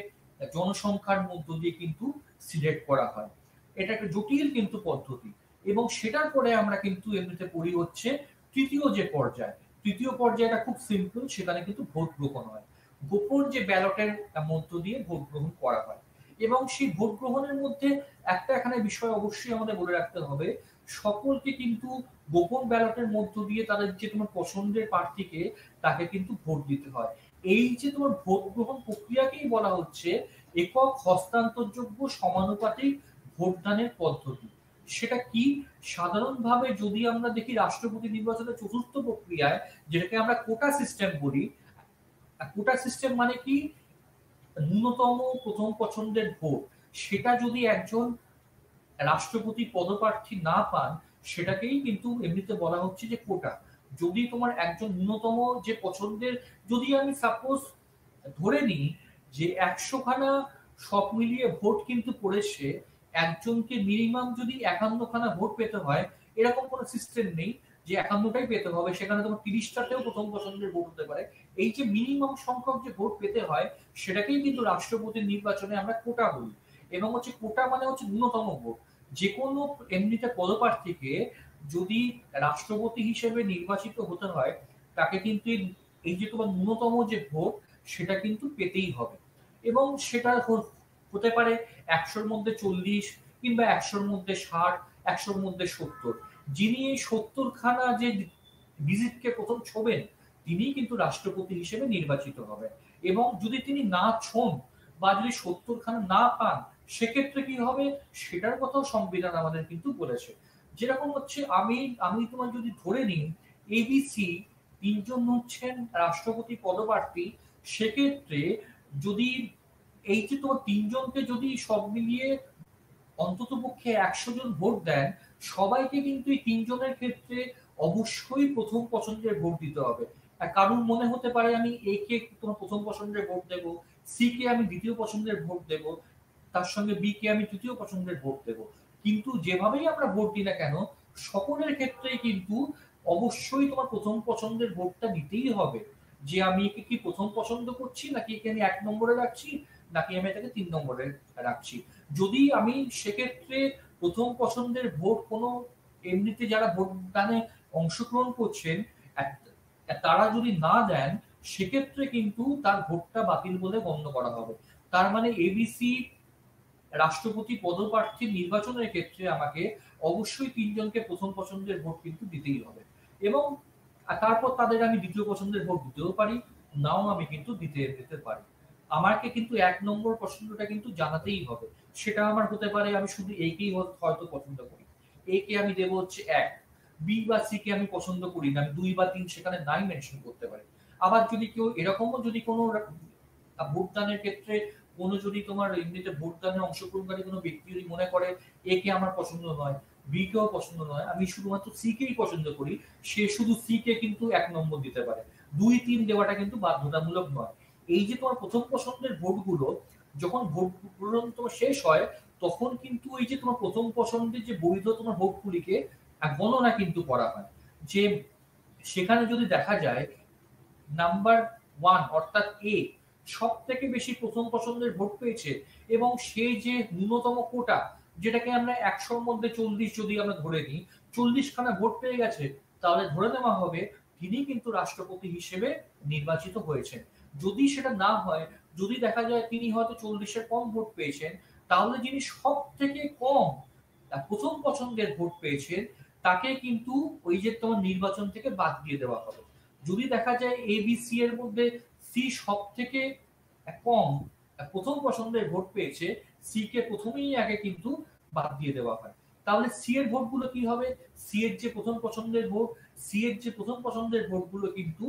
[SPEAKER 1] জনসংখ্যার মধ্য দিয়ে কিন্তু সিলেক্ট করা হয়। এটা একটা জটিল কিন্তু পদ্ধতি। এবং সেটার পরে আমরা কিন্তু এমনিতে পড়ি হচ্ছে তৃতীয় যে পর্যায়। তৃতীয় পর্যায়টা খুব সিম্পল, সেখানে কিন্তু ভোট গ্রহণ হয়। গোপন যে ব্যালটের মধ্য দিয়ে ভোট গ্রহণ করা হয়। এবং সেই ভোট গ্রহণের মধ্যে একটা এখানে বিষয় অবশ্যই আমাদের বলে রাখতে হবে, সকলকে কিন্তু গোপন ব্যালটের মধ্য দিয়ে তাদের যে তোমার পছন্দের প্রার্থীকে, তাকে কিন্তু ভোট দিতে হয়। এই যে তোমার ভোট গ্রহণ প্রক্রিয়াকেই বলা হচ্ছে একক হস্তান্তরযোগ্য সমানুপাতিক ভোটদানের পদ্ধতি। সেটা কি? সাধারণভাবে যদি আমরা দেখি রাষ্ট্রপতি নির্বাচনের চতুর্থ প্রক্রিয়ায়, যেটাকে আমরা কোটা সিস্টেম বলি। কোটা সিস্টেম মানে কি? ন্যূনতম প্রথম পছন্দের ভোট, সেটা যদি একজন রাষ্ট্রপতি পদপ্রার্থী না পান, সেটাকেই কিন্তু এমনিতে বলা হচ্ছে যে কোটা। যদি তোমার একজন ন্যূনতম যে পছন্দের, যদি আমি সাপোজ ধরে নিই যে ১০০ খানা সব মিলিয়ে ভোট কিন্তু পড়েছে, একজনকে মিনিমাম যদি ৫১ খানা ভোট পেতে হয়, এরকম কোনো সিস্টেম নেই যে ৫১টাই পেতে হবে, সেখানে তোমার ৩০টাতেও প্রথম পছন্দের ভোট হতে পারে। এই যে মিনিমাম সংখ্যক যে ভোট পেতে হয়, সেটাকেই কিন্তু রাষ্ট্রপতির নির্বাচনে আমরা কোটা বলি। এবং হচ্ছে কোটা মানে হচ্ছে ন্যূনতম ভোট। যে কোনো এমনিতে পদপ্রার্থীকে যদি রাষ্ট্রপতি হিসেবে নির্বাচিত হতে হয়, তাকে কিন্তু এই যে তোমার ন্যূনতম যে ভোট, সেটা কিন্তু পেতেই হবে। এবং সেটা হতে পারে ১০০-র মধ্যে ৪০, কিংবা ১০০-র মধ্যে ৬০, ১০০-র মধ্যে ৭০। যিনি এই ৭০ খানা যে ডিজিটকে প্রথম ছোবেন, তিনিই কিন্তু রাষ্ট্রপতি হিসেবে নির্বাচিত হবেন। এবং যদি তিনি না ছোঁন বা যদি ৭০ খানা না পান, সেক্ষেত্রে কি হবে সেটার কথাও সংবিধান আমাদের কিন্তু বলেছে। যেরকম হচ্ছে আমি তোমার যদি ধরে নিই এবিসি তিনজন হচ্ছেন রাষ্ট্রপতি পদপ্রার্থী, সেক্ষেত্রে যদি এই যে তোমার তিনজনকে যদি সব মিলিয়ে অন্ততপক্ষে ১০০ জন ভোট দেন, সবাইকে কিন্তু এই তিনজনের ক্ষেত্রে অবশ্যই প্রথম পছন্দের ভোট দিতে হবে। কারুর মনে হতে পারে আমি এ কে তোমার প্রথম পছন্দের ভোট দেব, সি কে আমি দ্বিতীয় পছন্দের ভোট দেব, তার সঙ্গে বি কে আমি তৃতীয় পছন্দের ভোট দেব। কিন্তু যেভাবেই আমরা ভোট দিই না কেন, সকলের ক্ষেত্রেই কিন্তু অবশ্যই তোমার প্রথম পছন্দের ভোটটা দিতেই হবে। যে আমি একে কি প্রথম পছন্দ করছি, নাকি একে আমি ১ নম্বরে রাখছি, নাকি আমি এটাকে ৩ নম্বরে রাখছি। যদি আমি সেক্ষেত্রে প্রথম পছন্দের ভোট কোনো এমনিতে যারা ভোটদানে অংশগ্রহণ করছেন, তারা যদি না দেন, সেক্ষেত্রে কিন্তু তার ভোটটা বাতিল বলে গণ্য করা হবে। তার মানে এবিসি রাষ্ট্রপতি পদপ্রার্থীর নির্বাচনের ক্ষেত্রে আমাকে অবশ্যই ৩ জনকে প্রথম পছন্দের ভোট কিন্তু দিতেই হবে। এবং তারপর তাদের আমি দ্বিতীয় পছন্দের ভোট দিতেও পারি, নাও আমি কিন্তু দিতে পারি। আমাকে কিন্তু ১ নম্বর পছন্দটা কিন্তু জানাতেই হবে। সেটা আমার হতে পারে আমি শুধু এ কেই হয়তো পছন্দ করি। এ কে আমি দেব হচ্ছে ১, বি বা সি কে আমি পছন্দ করি না, আমি ২ বা ৩ সেখানে নাই মেনশন করতে পারি। আবার যদি কেউ এরকমও যদি কোনো ভোটদানের ক্ষেত্রে কোনো যদি তোমার এমনিতে ভোটদানে অংশগ্রহণকারী কোনো ব্যক্তি যদি মনে করে এ কে আমার পছন্দ নয়, বি কেও পছন্দ নয়, আমি শুধুমাত্র সি কেই পছন্দ করি, সে শুধু সি কে কিন্তু ১ নম্বর দিতে পারে। ২, ৩ দেওয়াটা কিন্তু বাধ্যতামূলক নয়। এই যে তোমার প্রথম পছন্দের ভোটগুলো, যখন ভোট গ্রহণ তোমার শেষ হয়, তখন কিন্তু এই যে তোমার প্রথম পছন্দের যে বৈধ তোমার ভোটগুলিকে গণনা কিন্তু করা হয়। যে সেখানে যদি দেখা যায় নাম্বার 1 অর্থাৎ এ সবথেকে বেশি প্রথম পছন্দের ভোট পেয়েছে, এবং সে যে ন্যূনতম কোটা, যেটাকে আমরা ১০০-র মধ্যে ৪০ যদি আমরা ধরে নিই, ৪০ খানা ভোট পেয়ে গেছে, তাহলে ধরে নেওয়া হবে তিনি কিন্তু রাষ্ট্রপতি হিসেবে নির্বাচিত হয়েছেন। যদি সেটা না হয়, যদি দেখা যায় তিনি হয়তো ৪০-এর কম ভোট পেয়েছেন, তাহলে যিনি সবথেকে কম প্রথম পছন্দের ভোট পেয়েছেন, তাকে কিন্তু ওই যে তোমার নির্বাচন থেকে বাদ দিয়ে দেওয়া হবে। যদি দেখা যায় এ বি সি এর মধ্যে সি সবথেকে কম প্রথম পছন্দের ভোট পেয়েছে, সি কে প্রথমেই আগে কিন্তু বাদ দিয়ে দেওয়া হয়। তাহলে সি এর ভোটগুলো কি হবে? সি এর যে প্রথম পছন্দের ভোটগুলো কিন্তু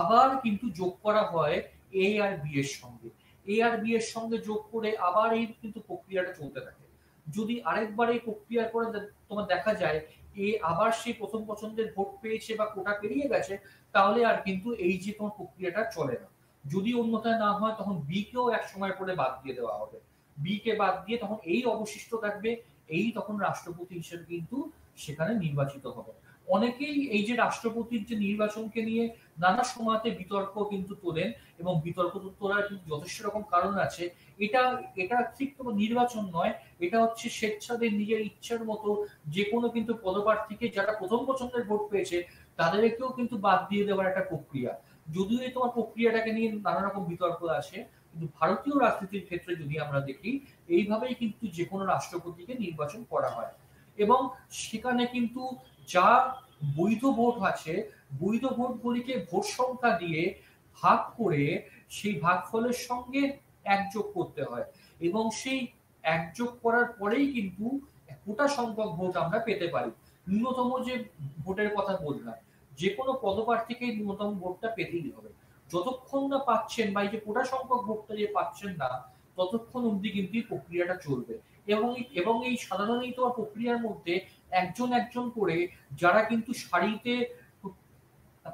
[SPEAKER 1] আবার কিন্তু যোগ করা হয় এ আর বি এর সঙ্গে। এ আর বি এর সঙ্গে যোগ করে আবার এই কিন্তু প্রক্রিয়াটা চলতে থাকে। যদি আরেকবার এই প্রক্রিয়ার পরে তোমার দেখা যায় এ আবার সেই প্রথম পছন্দের ভোট পেয়েছে বা কোটা পেরিয়ে গেছে, তাহলে আর কিন্তু এই যে তোমার প্রক্রিয়াটা চলে না। যদি অন্যথায় না হয় তখন বি কেও এক সময় পরে বাদ দিয়ে দেওয়া হবে। বি কে বাদ দিয়ে তখন এই অবশিষ্ট থাকবে, এই তখন রাষ্ট্রপতি হিসেবে কিন্তু সেখানে নির্বাচিত হবে। অনেকেই এই যে রাষ্ট্রপতির যে নির্বাচনকে নিয়ে নানা সময়তে বিতর্ক কিন্তু তোলেন, এবং বিতর্ক তোলার কিন্তু যথেষ্ট রকম কারণ আছে। এটা এটা ঠিক কোনো নির্বাচন নয়, এটা হচ্ছে স্বেচ্ছাদের নিজের ইচ্ছার মতো যে কোনো কিন্তু পদপ্রার্থীকে যারা প্রথম পছন্দের ভোট পেয়েছে তাদেরকেও কিন্তু বাদ দিয়ে দেওয়ার একটা প্রক্রিয়া। যদিও এই তোমার প্রক্রিয়াটাকে নিয়ে নানা রকম বিতর্ক আছে, কিন্তু ভারতীয় রাজনীতির ক্ষেত্রে যদি আমরা দেখি এইভাবেই কিন্তু যে কোনো রাষ্ট্রপতিকে নির্বাচন করা হয়। এবং সেখানে কিন্তু যা বৈধ ভোট আছে, বৈধ ভোটগুলিকে ভোট সংখ্যা দিয়ে ভাগ করে সেই ভাগফলের সঙ্গে একযোগ করতে হয়, এবং সেই একযোগ করার পরেই কিন্তু কোটা সংখ্যক ভোট আমরা পেতে পারি। ন্যূনতম যে ভোটের কথা বললাম, যে কোনো পদপ্রার্থীকে ন্যূনতম ভোটটা পেতেই হবে। যতক্ষণ না পাচ্ছেন বা এই যে কোটা সংখ্যক ভোটটা যে পাচ্ছেন না, ততক্ষণ অবধি কিন্তু এই প্রক্রিয়াটা চলবে। এবং এই সাধারণ এই তোমার প্রক্রিয়ার মধ্যে একজন একজন করে যারা কিন্তু সারিতে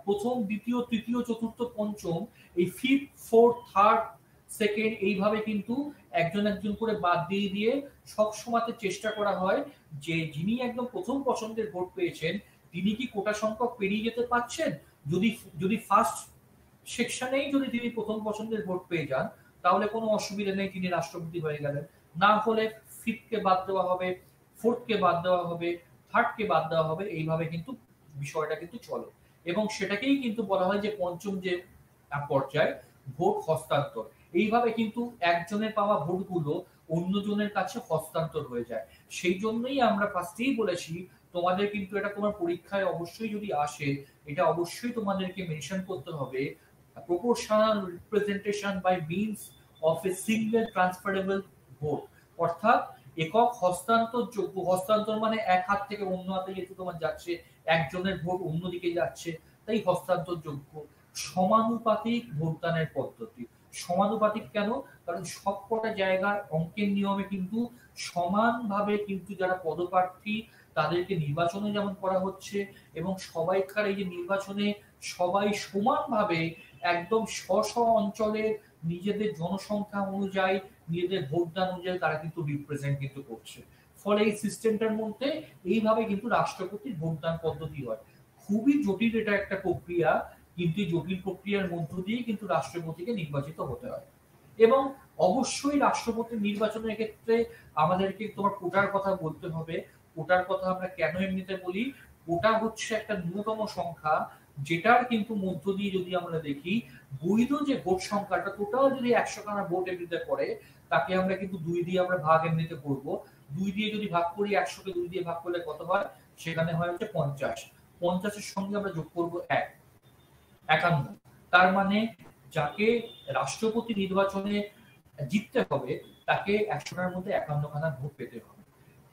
[SPEAKER 1] প্রথম, দ্বিতীয়, তৃতীয়, চতুর্থ, পঞ্চম, এই ফিফথ, ফোর্থ, থার্ড, সেকেন্ড, এইভাবে কিন্তু একজন একজন করে বাদ দিয়ে দিয়ে সব সময়তে চেষ্টা করা হয় যে যিনি একদম প্রথম পছন্দের ভোট পেয়েছেন তিনি কি কোটা সংখ্যক পেরিয়ে যেতে পারছেন। যদি যদি ফার্স্ট সেকশনেই যদি তিনি প্রথম পছন্দের ভোট পেয়ে যান, তাহলে কোনো অসুবিধা নেই, তিনি রাষ্ট্রপতি হয়ে গেলেন। না হলে ফিফথ কে বাদ দেওয়া হবে, ফোর্থ কে বাদ দেওয়া হবে, থার্ড কে বাদ দেওয়া হবে, এইভাবে কিন্তু বিষয়টা কিন্তু চলে। এবং সেটাকেই কিন্তু বলা হয় যে পঞ্চম যে পর্যায়, ভোট হস্তান্তর। এইভাবে কিন্তু একজনের পাওয়া ভোটগুলো অন্যজনের কাছে হস্তান্তর হয়ে যায়। সেই জন্যই আমরা ফার্স্টেই বলেছি তোমাদের কিন্তু এটা তোমার পরীক্ষায় অবশ্যই যদি আসে, এটা অবশ্যই তোমাদেরকে মেনশন করতে হবে proportional representation by means of a single transferable vote। অর্থাৎ একক হস্তান্তরযোগ্য, হস্তান্তর মানে এক হাত থেকে অন্য হাতে যেহেতু তোমার যাচ্ছে, একজনের ভোট অন্যদিকে যাচ্ছে, তাই হস্তান্তরযোগ্য। সমানুপাতিক ভোটদানের পদ্ধতি। সমানুপাতিক কেন? কারণ সবকটা জায়গার অঙ্কের নিয়মে কিন্তু সমানভাবে কিন্তু যারা পদপ্রার্থী তাদেরকে নির্বাচনে যেমন করা হচ্ছে, এবং সবাইকার এই যে নির্বাচনে সবাই সমানভাবে একদম স্ব অঞ্চলে নিজেদের জনসংখ্যা অনুযায়ী, নিজেদের ভোটদান অনুযায়ী তারা কিন্তু রিপ্রেজেন্ট কিন্তু করছে। ফলে এই সিস্টেমটার মধ্যে এইভাবে কিন্তু রাষ্ট্রপতির ভোটদান পদ্ধতি হয়। খুবই জটিল এটা একটা প্রক্রিয়া, কিন্তু এই জটিল প্রক্রিয়ার মধ্য দিয়ে কিন্তু রাষ্ট্রপতিকে নির্বাচিত হতে হয়। এবং অবশ্যই রাষ্ট্রপতি নির্বাচনের ক্ষেত্রে আমাদেরকে তোমার কোটার কথা বলতে হবে। কোটার কথা আমরা কেন এমনিতে বলি? কোটা হচ্ছে একটা ন্যূনতম সংখ্যা, যেটার কিন্তু মধ্য দিয়ে যদি আমরা দেখি বৈধ যে ভোট সংখ্যাটা, টোটাল যদি 100 খানা ভোট এমনিতে পড়ে, তাকে আমরা কিন্তু 2 দিয়ে আমরা ভাগ এমনিতে করব। 2 দিয়ে যদি ভাগ করি, 100 কে 2 দিয়ে ভাগ করলে কত হয়? সেখানে হয় হচ্ছে 50। 50 এর সঙ্গে আমরা যোগ করব 1, 51। তার মানে যাকে রাষ্ট্রপতি নির্বাচনে জিততে হবে তাকে 100টার মধ্যে 51 খানা ভোট পেতে হবে।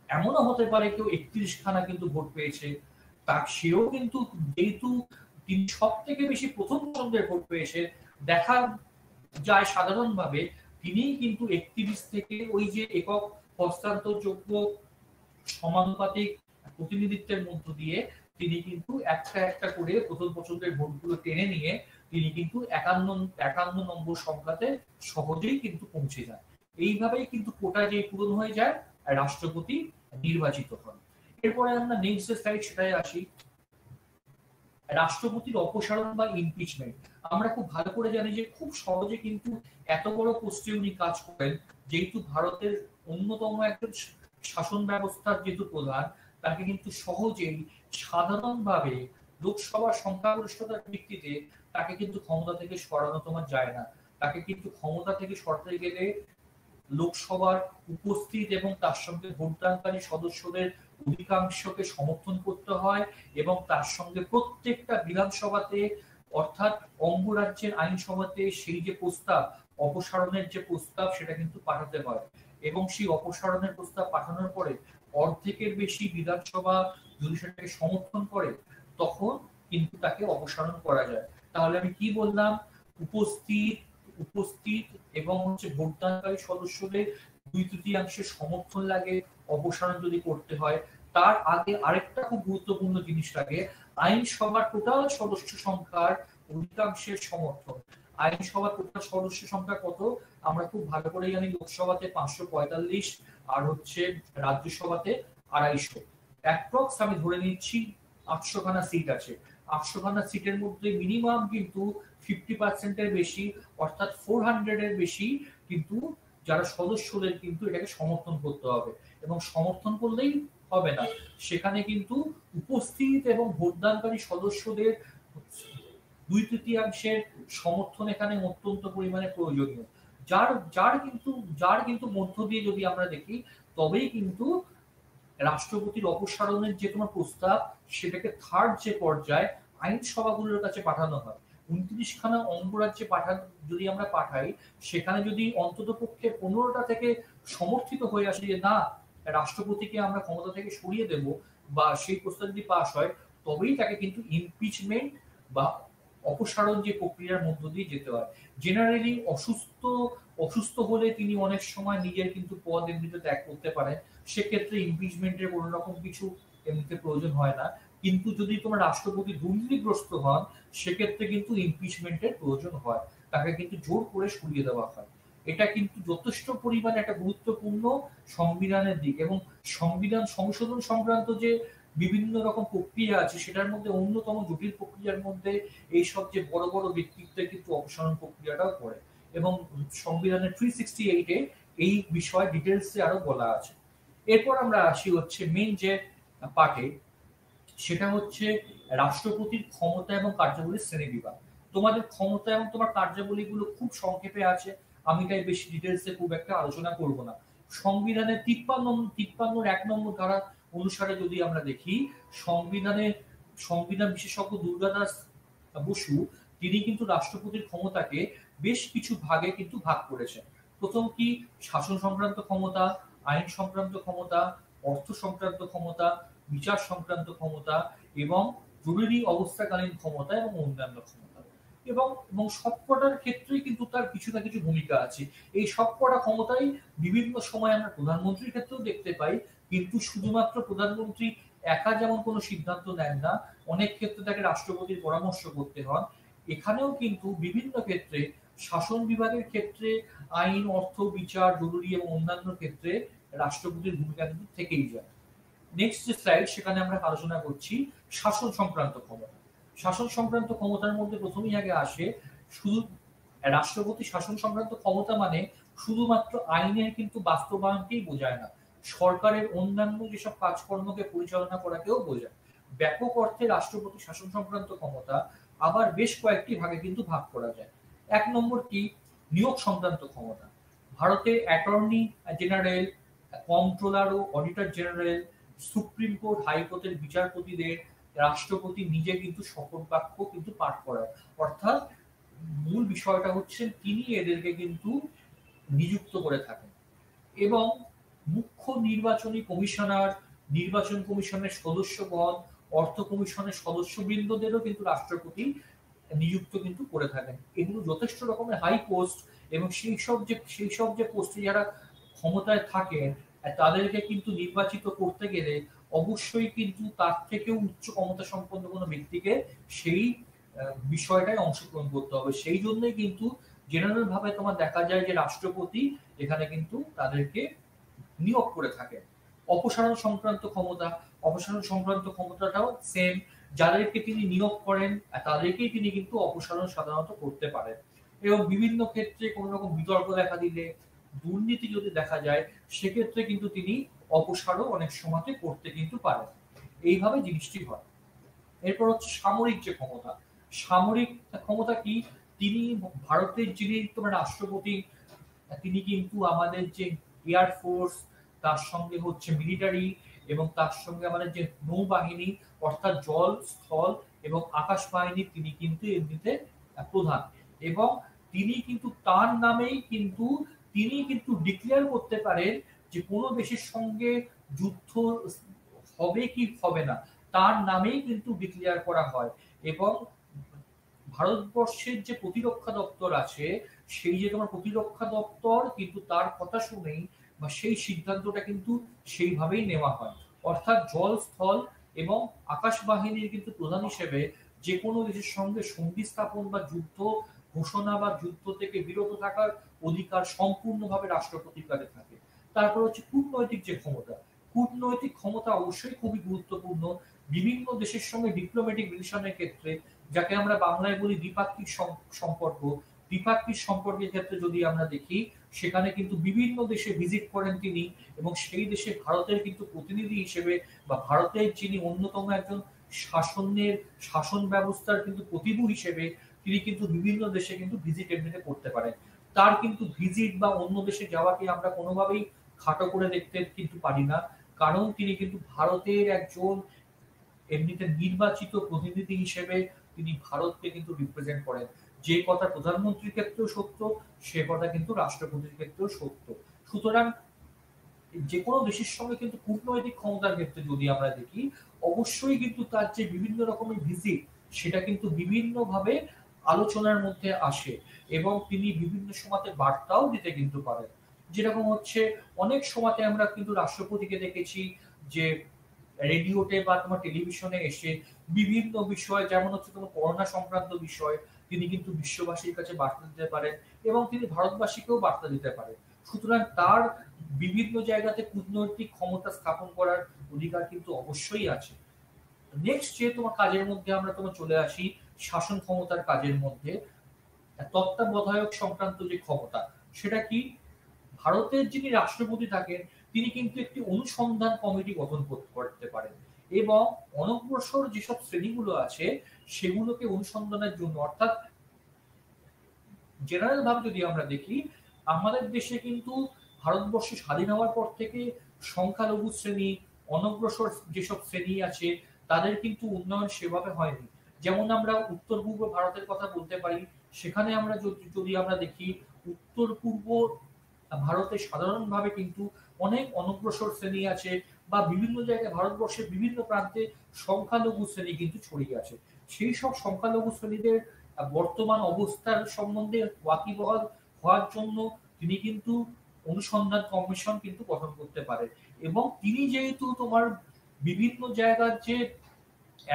[SPEAKER 1] এমনও হতে পারে কেউ 31 খানা কিন্তু ভোট পেয়েছে, তার সেও কিন্তু যেহেতু তিনি সব থেকে বেশি প্রথম পছন্দের ভোট পেয়েছে, দেখা যায় সাধারণভাবে তিনি কিন্তু 31 থেকে ওই যে একক হস্তান্তরযোগ্য সমানুপাতিক প্রতিনিধিত্বের মধ্য দিয়ে তিনি কিন্তু একটা একটা করে প্রথম পছন্দের ভোটগুলো টেনে নিয়ে তিনি কিন্তু 51 নম্বর সংখ্যাতে সহজেই কিন্তু পৌঁছে যান। এইভাবেই কিন্তু কোটা যে পূরণ হয়ে যায়, রাষ্ট্রপতি নির্বাচিত হন। এরপরে আমরা নেক্সট যে স্লাইড সেটাই আসি, রাষ্ট্রপতির অপসারণ বা ইমপিচমেন্ট। আমরা খুব ভালো করে জানি যে খুব সহজে কিন্তু এত বড় পোস্টে উনি কাজ করেন, যেহেতু ভারতের অন্যতম একজন শাসন ব্যবস্থার যেহেতু প্রধান, তাকে কিন্তু সহজেই সাধারণভাবে লোকসভার সংখ্যাগরিষ্ঠতার ভিত্তিতে তাকে কিন্তু ক্ষমতা থেকে সরানো তোমার যায় না। তাকে কিন্তু ক্ষমতা থেকে সরাতে গেলে লোকসভার উপস্থিত এবং তার সঙ্গে ভোটদানকারী সদস্যদের অধিকাংশকে সমর্থন করতে হয়, এবং তার সঙ্গে প্রত্যেকটা বিধানসভাতে অর্থাৎ অঙ্গরাজ্যের আইনসভাতে সেই যে প্রস্তাব, অপসারণের যে প্রস্তাব, সেটা কিন্তু পাঠাতে হয়। এবং সেই অপসারণের প্রস্তাব পাঠানোর পরে অর্ধেকের বেশি বিধানসভা যদি সেটাকে সমর্থন করে, তখন কিন্তু তাকে অপসারণ করা যায়। তাহলে আমি কি বললাম? উপস্থিত উপস্থিত এবং হচ্ছে ভোটদানকারী সদস্যদের 2/3 সমর্থন লাগে অপসারণ যদি করতে হয়। তার আগে আরেকটা খুব গুরুত্বপূর্ণ জিনিস লাগে, আইনসভার টোটাল সদস্য সংখ্যার অধিকাংশের সমর্থন। আইনসভার টোটাল সদস্য সংখ্যা কত? আমরা খুব ভালো করে জানি, লোকসভাতে 545 আর হচ্ছে রাজ্যসভাতে 250। অ্যাপ্রক্স আমি ধরে নিচ্ছি 800 খানা সিট আছে। 800 খানা সিটের মধ্যে মিনিমাম কিন্তু 50% এর বেশি, অর্থাৎ 400 এর বেশি কিন্তু যারা সদস্যদের কিন্তু এটাকে সমর্থন করতে হবে। এবং সমর্থন করলেই হবে না, সেখানে কিন্তু উপস্থিত এবং ভোটদানকারী সদস্যদের 2/3 সমর্থন এখানে অত্যন্ত পরিমাণে প্রয়োজনীয়। যার কিন্তু মধ্য দিয়ে যদি আমরা দেখি, তবেই কিন্তু রাষ্ট্রপতির অপসারণের যে কোনো প্রস্তাব, সেটাকে থার্ড যে পর্যায়ে আইনসভাগুলোর কাছে পাঠানো হয়। 29 খানা অঙ্গরাজ্যে যদি আমরা পাঠাই, সেখানে যদি অন্তত পক্ষে 15টা থেকে সমর্থিত হয়ে আসে যে না, রাষ্ট্রপতিকে আমরা ক্ষমতা থেকে সরিয়ে দেব, বা সেই প্রস্তাব যদি পাস হয়, তবেই তাকে কিন্তু ইমপিচমেন্ট বা অপসারণ যে প্রক্রিয়ার মধ্য দিয়ে যেতে হয়। জেনারেলি অসুস্থ হলে তিনি অনেক সময় নিজের কিন্তু পদ এমনিতে ত্যাগ করতে পারেন, সেক্ষেত্রে ইমপিচমেন্টের কোনো রকম কিছু এমনিতে প্রয়োজন হয় না। কিন্তু যদি তোমার রাষ্ট্রপতি দুর্নীতিগ্রস্ত হন, সেক্ষেত্রে কিন্তু ইমপিচমেন্টের প্রয়োজন হয়, তাকে কিন্তু জোর করে সরিয়ে দেওয়া হয়। এটা কিন্তু যথেষ্ট পরিমাণে একটা গুরুত্বপূর্ণ সংবিধানের দিক। এবং সংবিধান সংশোধন সংক্রান্ত যে বিভিন্ন রকম প্রক্রিয়া আছে, সেটার মধ্যে অন্যতম জটিল প্রক্রিয়ার মধ্যে এইসব যে বড় বড় ব্যক্তিত্বের কিন্তু অপসারণ প্রক্রিয়াটাও পড়ে। এবং সংবিধানের 368-এ এই বিষয়ে ডিটেলসে আরো বলা আছে। এরপর আমরা আসি হচ্ছে মেইন যে পার্টে, সেটা হচ্ছে রাষ্ট্রপতির ক্ষমতা এবং কার্যাবলীর শ্রেণীবিভাগ। তোমাদের ক্ষমতা এবং তোমার কার্যাবলীগুলো খুব সংক্ষেপে আছে, আমি তাই বেশি ডিটেলসে খুব একটা আলোচনা করব না। সংবিধানের 53-1 ধারা অনুসারে যদি আমরা দেখি, সংবিধান বিশেষজ্ঞ দুর্গাদাস বসু তিনি কিন্তু রাষ্ট্রপতির ক্ষমতাকে বেশ কিছু ভাগে কিন্তু ভাগ করেছেন। প্রথম কি, শাসন সংক্রান্ত ক্ষমতা, আইন সংক্রান্ত ক্ষমতা, অর্থ সংক্রান্ত ক্ষমতা, বিচার সংক্রান্ত ক্ষমতা, এবং জরুরি অবস্থাকালীন ক্ষমতা এবং অন্যান্য ক্ষমতা। এবং এবং সবকটার ক্ষেত্রেই কিন্তু তার কিছু না কিছু ভূমিকা আছে। এই সবকটা ক্ষমতাই বিভিন্ন সময় আমরা প্রধানমন্ত্রীর ক্ষেত্রেও দেখতে পাই, কিন্তু শুধুমাত্র প্রধানমন্ত্রী একা যেমন কোনো সিদ্ধান্ত নেন না, অনেক ক্ষেত্রে তাকে রাষ্ট্রপতির পরামর্শ করতে হয়। এখানেও কিন্তু বিভিন্ন ক্ষেত্রে শাসন বিভাগের ক্ষেত্রে আইন, অর্থ, বিচার, জরুরি এবং অন্যান্য ক্ষেত্রে রাষ্ট্রপতির ভূমিকা কিন্তু থেকেই যায়। নেক্সট যে স্লাইড, সেখানে আমরা আলোচনা করছি শাসন সংক্রান্ত ক্ষমতা। শাসন সংক্রান্ত ক্ষমতার মধ্যে প্রথমেই আগে আসে শুধু রাষ্ট্রপতি শাসন সংক্রান্ত ক্ষমতা মানে শুধুমাত্র আইনের কিন্তু বাস্তবায়নকেই বোঝায় না, সরকারের অন্যান্য যেসব কাজকর্মকে পরিচালনা করাকেও বোঝায়। ব্যাপক অর্থে রাষ্ট্রপতি শাসন সংক্রান্ত ক্ষমতা আবার বেশ কয়েকটি ভাগে কিন্তু ভাগ করা যায়। 1 নম্বর কি, নিয়োগ সংক্রান্ত ক্ষমতা। ভারতের অ্যাটর্নি জেনারেল, কন্ট্রোলার ও অডিটর জেনারেল, সুপ্রিম কোর্ট, হাইকোর্টের বিচারপতিদের রাষ্ট্রপতি নিজে কিন্তু শপথ বাক্য কিন্তু পাঠ করায়। অর্থাৎ মূল বিষয়টা হচ্ছে তিনি এদেরকে কিন্তু নিযুক্ত করে থাকেন। এবং মুখ্য নির্বাচনী কমিশনার, নির্বাচন কমিশনের সদস্যগণ, অর্থ কমিশনের সদস্যবৃন্দদেরও কিন্তু রাষ্ট্রপতি নিযুক্ত কিন্তু করে থাকেন। এগুলো যথেষ্ট রকমের হাই পোস্ট, এবং সেই সব যে পোস্টে যারা ক্ষমতায় থাকেন, তাদেরকে কিন্তু নির্বাচিত করতে গেলে অবশ্যই কিন্তু তার থেকেও উচ্চ ক্ষমতা সম্পন্ন কোনো ব্যক্তিকে সেই বিষয়টায় অংশগ্রহণ করতে হবে। সেই জন্যই কিন্তু জেনারেল ভাবে তোমার দেখা যায় যে রাষ্ট্রপতি এখানে কিন্তু তাদেরকে নিয়োগ করে থাকেন। অপসারণ সংক্রান্ত ক্ষমতাটাও সেম, যাদেরকে তিনি নিয়োগ করেন তাদেরকেই তিনি কিন্তু অপসারণ সাধারণত করতে পারেন। এবং বিভিন্ন ক্ষেত্রে কোন রকম বিতর্ক দেখা দিলে, দুর্নীতি যদি দেখা যায়, সেক্ষেত্রে কিন্তু তিনি অপসারণ অনেক সময় করতে কিন্তু পারেন। এইভাবে জিনিসটি হয়। এরপর হচ্ছে সামরিক যে ক্ষমতা। সামরিক ক্ষমতা কি, তিনি ভারতের যিনি তোমার রাষ্ট্রপতি, তিনি কিন্তু আমাদের যে এয়ার ফোর্স, তার সঙ্গে হচ্ছে মিলিটারি, এবং তার সঙ্গে আমাদের যে নৌবাহিনী, অর্থাৎ জল, স্থল এবং আকাশ বাহিনী, তিনি কিন্তু এমনিতে প্রধান। এবং তিনি কিন্তু তার নামেই কিন্তু তিনি কিন্তু ডিক্লেয়ার করতে পারেন যে কোনো দেশের সঙ্গে যুদ্ধ হবে কি হবে না তার নামেই কিন্তু ডিক্লেয়ার করা হয়। এবং ভারতবর্ষের যে প্রতিরক্ষা দপ্তর আছে, সেই যে তোমার প্রতিরক্ষা দপ্তর কিন্তু তার কথা শুনেই বা সেই সিদ্ধান্তটা কিন্তু সেইভাবেই নেওয়া হয়। অর্থাৎ জল, স্থল এবং আকাশ বাহিনীর কিন্তু প্রধান হিসেবে যে কোনো দেশের সঙ্গে সন্ধি স্থাপন বা যুদ্ধ ঘোষণা বা যুদ্ধ থেকে বিরত থাকার অধিকার সম্পূর্ণভাবে রাষ্ট্রপতির কাছে থাকে। তারপর হচ্ছে কূটনৈতিক যে ক্ষমতা, কূটনৈতিক ক্ষমতা অবশ্যই খুবই গুরুত্বপূর্ণ। বিভিন্ন দেশের সঙ্গে ডিপ্লোম্যাটিক রিলেশনের ক্ষেত্রে, যাকে আমরা বাংলায় বলি দ্বিপাক্ষিক সম্পর্ক, দ্বিপাক্ষিক সম্পর্কের ক্ষেত্রে যদি আমরা দেখি, সেখানে কিন্তু বিভিন্ন দেশে ভিজিট করেন তিনি এবং সেই দেশে ভারতের কিন্তু প্রতিনিধি হিসেবে বা ভারতের যিনি অন্যতম একজন শাসন ব্যবস্থার কিন্তু প্রতিভূ হিসেবে তিনি কিন্তু বিভিন্ন দেশে কিন্তু ভিজিট এমনিতে করতে পারেন। তার কিন্তু ভিজিট বা অন্য দেশে যাওয়াকে আমরা কোনোভাবেই খাটো করে দেখতে কিন্তু পারি না। কারণ তিনি কিন্তু ভারতের একজন এমনিতে নির্বাচিত প্রতিনিধি হিসেবে তিনি ভারতকে কিন্তু রিপ্রেজেন্ট করেন। যে কথা প্রধানমন্ত্রীর ক্ষেত্রেও সত্য, সে কথা কিন্তু রাষ্ট্রপতির ক্ষেত্রেও সত্য। সুতরাং যেকোনো দেশের সঙ্গে কিন্তু কূটনৈতিক ক্ষমতার ক্ষেত্রে যদি আমরা দেখি, অবশ্যই কিন্তু তার যে বিভিন্ন রকমের ভিজিট, সেটা কিন্তু বিভিন্নভাবে আলোচনার মধ্যে আসে এবং তিনি বিভিন্ন সময়তে বার্তাও দিতে কিন্তু পারেন। যেরকম হচ্ছে অনেক সময়তে আমরা কিন্তু রাষ্ট্রপতিকে দেখেছি যে রেডিওতে বা তোমার টেলিভিশনে এসে বিভিন্ন বিষয়, যেমন হচ্ছে তোমার করোনা সংক্রান্ত বিষয়, তিনি কিন্তু বিশ্ববাসীর কাছে বার্তা দিতে পারেন এবং তিনি ভারতবাসীকেও বার্তা দিতে পারেন। সুতরাং তার বিভিন্ন জায়গাতে কূটনৈতিক ক্ষমতা স্থাপন করার অধিকার কিন্তু অবশ্যই আছে। নেক্সট যে তোমার কাজের মধ্যে আমরা তোমার চলে আসি, শাসন ক্ষমতার কাজের মধ্যে তত্ত্বাবধায়ক সংক্রান্ত যে ক্ষমতা, সেটা কি? ভারতের যিনি রাষ্ট্রপতি থাকেন, তিনি কিন্তু একটি অনুসন্ধান কমিটি গঠন করতে পারেন এবং অনগ্রসর যেসব শ্রেণীগুলো আছে সেগুলোকে অনুসন্ধানের জন্য, অর্থাৎ জেনারেল ভাবে যদি আমরা দেখি, আমাদের দেশে কিন্তু ভারতবর্ষ স্বাধীন হওয়ার পর থেকে সংখ্যালঘু শ্রেণী, অনগ্রসর যেসব শ্রেণী আছে, তাদের কিন্তু উন্নয়ন সেভাবে হয়নি। যেমন আমরা উত্তর পূর্ব ভারতের কথা বলতে পারি, সেখানে আমরা যদি আমরা দেখি, উত্তর পূর্ব ভারতে সাধারণভাবে কিন্তু অনেক অনগ্রসর শ্রেণী আছে বা বিভিন্ন জায়গায় ভারতবর্ষের বিভিন্ন প্রান্তে সংখ্যালঘু শ্রেণী কিন্তু ছড়িয়ে আছে। সেই সব সংখ্যালঘু শ্রেণীদের বর্তমান অবস্থার সম্বন্ধে ওয়াকিবহাল হওয়ার জন্য তিনি কিন্তু অনুসন্ধান কমিশন কিন্তু গঠন করতে পারে এবং তিনি যেহেতু তোমার বিভিন্ন জায়গার যে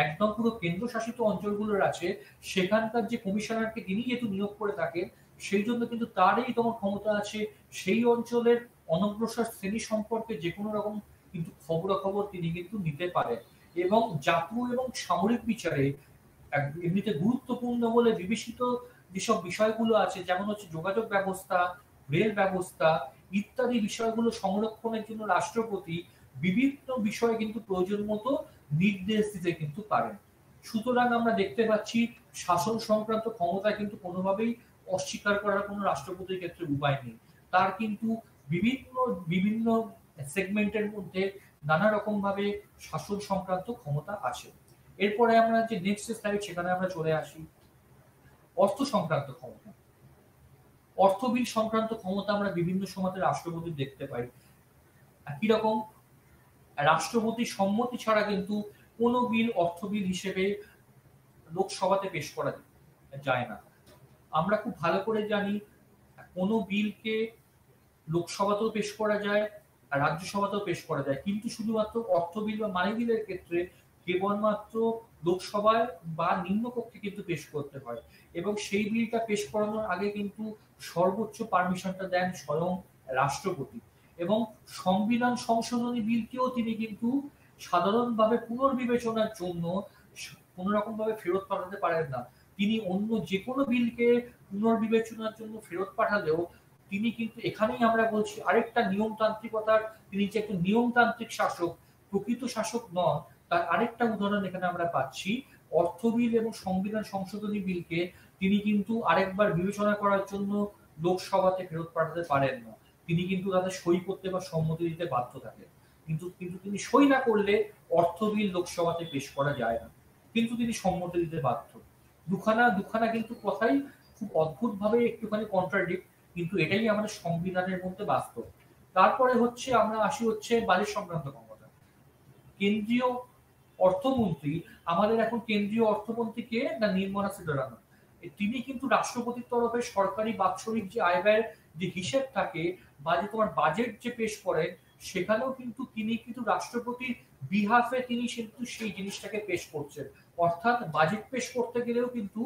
[SPEAKER 1] একদম পুরো কেন্দ্রশাসিত অঞ্চলগুলোর আছে, সেখানকার যে কমিশনারকে তিনি যেহেতু নিয়োগ করে থাকেন, সেই জন্য কিন্তু তারই তোমার ক্ষমতা আছে সেই অঞ্চলের অনগ্রসর শ্রেণী সম্পর্কে যে কোনো রকম কিন্তু খবরাখবর তিনি কিন্তু নিতে পারেন এবং জাতীয় এবং সামরিক বিচারে এমনিতে গুরুত্বপূর্ণ বলে বিবেচিত যেসব বিষয়গুলো আছে, যেমন হচ্ছে যোগাযোগ ব্যবস্থা, রেল ব্যবস্থা ইত্যাদি বিষয়গুলো সংরক্ষণের জন্য রাষ্ট্রপতি বিভিন্ন বিষয়ে কিন্তু প্রয়োজন মতো নির্দেশ দিতে কিন্তু পারেন। সুতরাং আমরা দেখতে পাচ্ছি শাসন সংক্রান্ত ক্ষমতা কিন্তু কোনোভাবেই অস্বীকার করার কোনো রাষ্ট্রপতির ক্ষেত্রে উপায় নেই। তার কিন্তু বিভিন্ন বিভিন্ন সেগমেন্টের মধ্যে নানা রকম ভাবে শাসন সংক্রান্ত ক্ষমতা আছে। এরপরে আমরা যে নেক্সট স্লাইড, সেখানে আমরা চলে আসি অর্থ সংক্রান্ত ক্ষমতা। অর্থ বিল সংক্রান্ত ক্ষমতা আমরা বিভিন্ন সময়তে রাষ্ট্রপতি দেখতে পাই। একই রকম রাষ্ট্রপতির সম্মতি ছাড়া কিন্তু কোনো বিল অর্থ বিল হিসেবে লোকসভাতে পেশ করা যায় না। আমরা খুব ভালো করে জানি কোনো বিলকে লোকসভাতেও পেশ করা যায়, রাজ্যসভাতেও পেশ করা যায়, কিন্তু শুধুমাত্র অর্থ বিল বা মানি বিলের ক্ষেত্রে কেবলমাত্র লোকসভায় বা নিম্নকক্ষে কিন্তু পেশ করতে হয় এবং সেই বিলটা পেশ করানোর আগে কিন্তু সর্বোচ্চ পারমিশনটা দেন স্বয়ং রাষ্ট্রপতি এবং সংবিধান সংশোধনী বিলকেও তিনি কিন্তু সাধারণভাবে পুনর্বিবেচনার জন্য কোনো রকম ভাবে ফেরত পাঠাতে পারেন না। তিনি অন্য যে কোনো বিলকে পুনর্বিবেচনার জন্য ফেরত পাঠালেও তিনি কিন্তু, এখানেই আমরা বলছি আরেকটা নিয়মতান্ত্রিকতার, তিনি যে একটা নিয়মতান্ত্রিক শাসক, প্রকৃত শাসক নন, তার আরেকটা উদাহরণ এখানে আমরা পাচ্ছি। অর্থ বিল এবং সংবিধান সংশোধনী বিলকে তিনি কিন্তু আরেকবার বিবেচনা করার জন্য লোকসভাতে ফেরত পাঠাতে পারেন না। তিনি কিন্তু তাদের সই করতে বা সম্মতি দিতে বাধ্য থাকেন। কিন্তু কিন্তু তিনি সই না করলে অর্থ বিল লোকসভাতে পেশ করা যায় না, কিন্তু তিনি সম্মতি দিতে বাধ্য। দুখানা কিন্তু কথাই খুব অদ্ভুত ভাবে একটুখানি কন্ট্রাডিক্ট, কিন্তু এটাই আমাদের সংবিধানের মধ্যে বাস্তব। তারপরে হচ্ছে আমরা আসি হচ্ছে বাজেট সংক্রান্ত ক্ষমতা। কেন্দ্রীয় অর্থমন্ত্রী, আমাদের এখন কেন্দ্রীয় অর্থমন্ত্রী কে না, নির্মলা সীতারামন। তিনি কিন্তু রাষ্ট্রপতির তরফে সরকারি বাৎসরিক যে আয় ব্যয়ের যে হিসেব থাকে বা যে তোমার বাজেট যে পেশ করেন, সেখানেও কিন্তু তিনি কিন্তু রাষ্ট্রপতির বিহাফে তিনি কিন্তু সেই জিনিসটাকে পেশ করছেন। অর্থাৎ বাজেট পেশ করতে গেলেও কিন্তু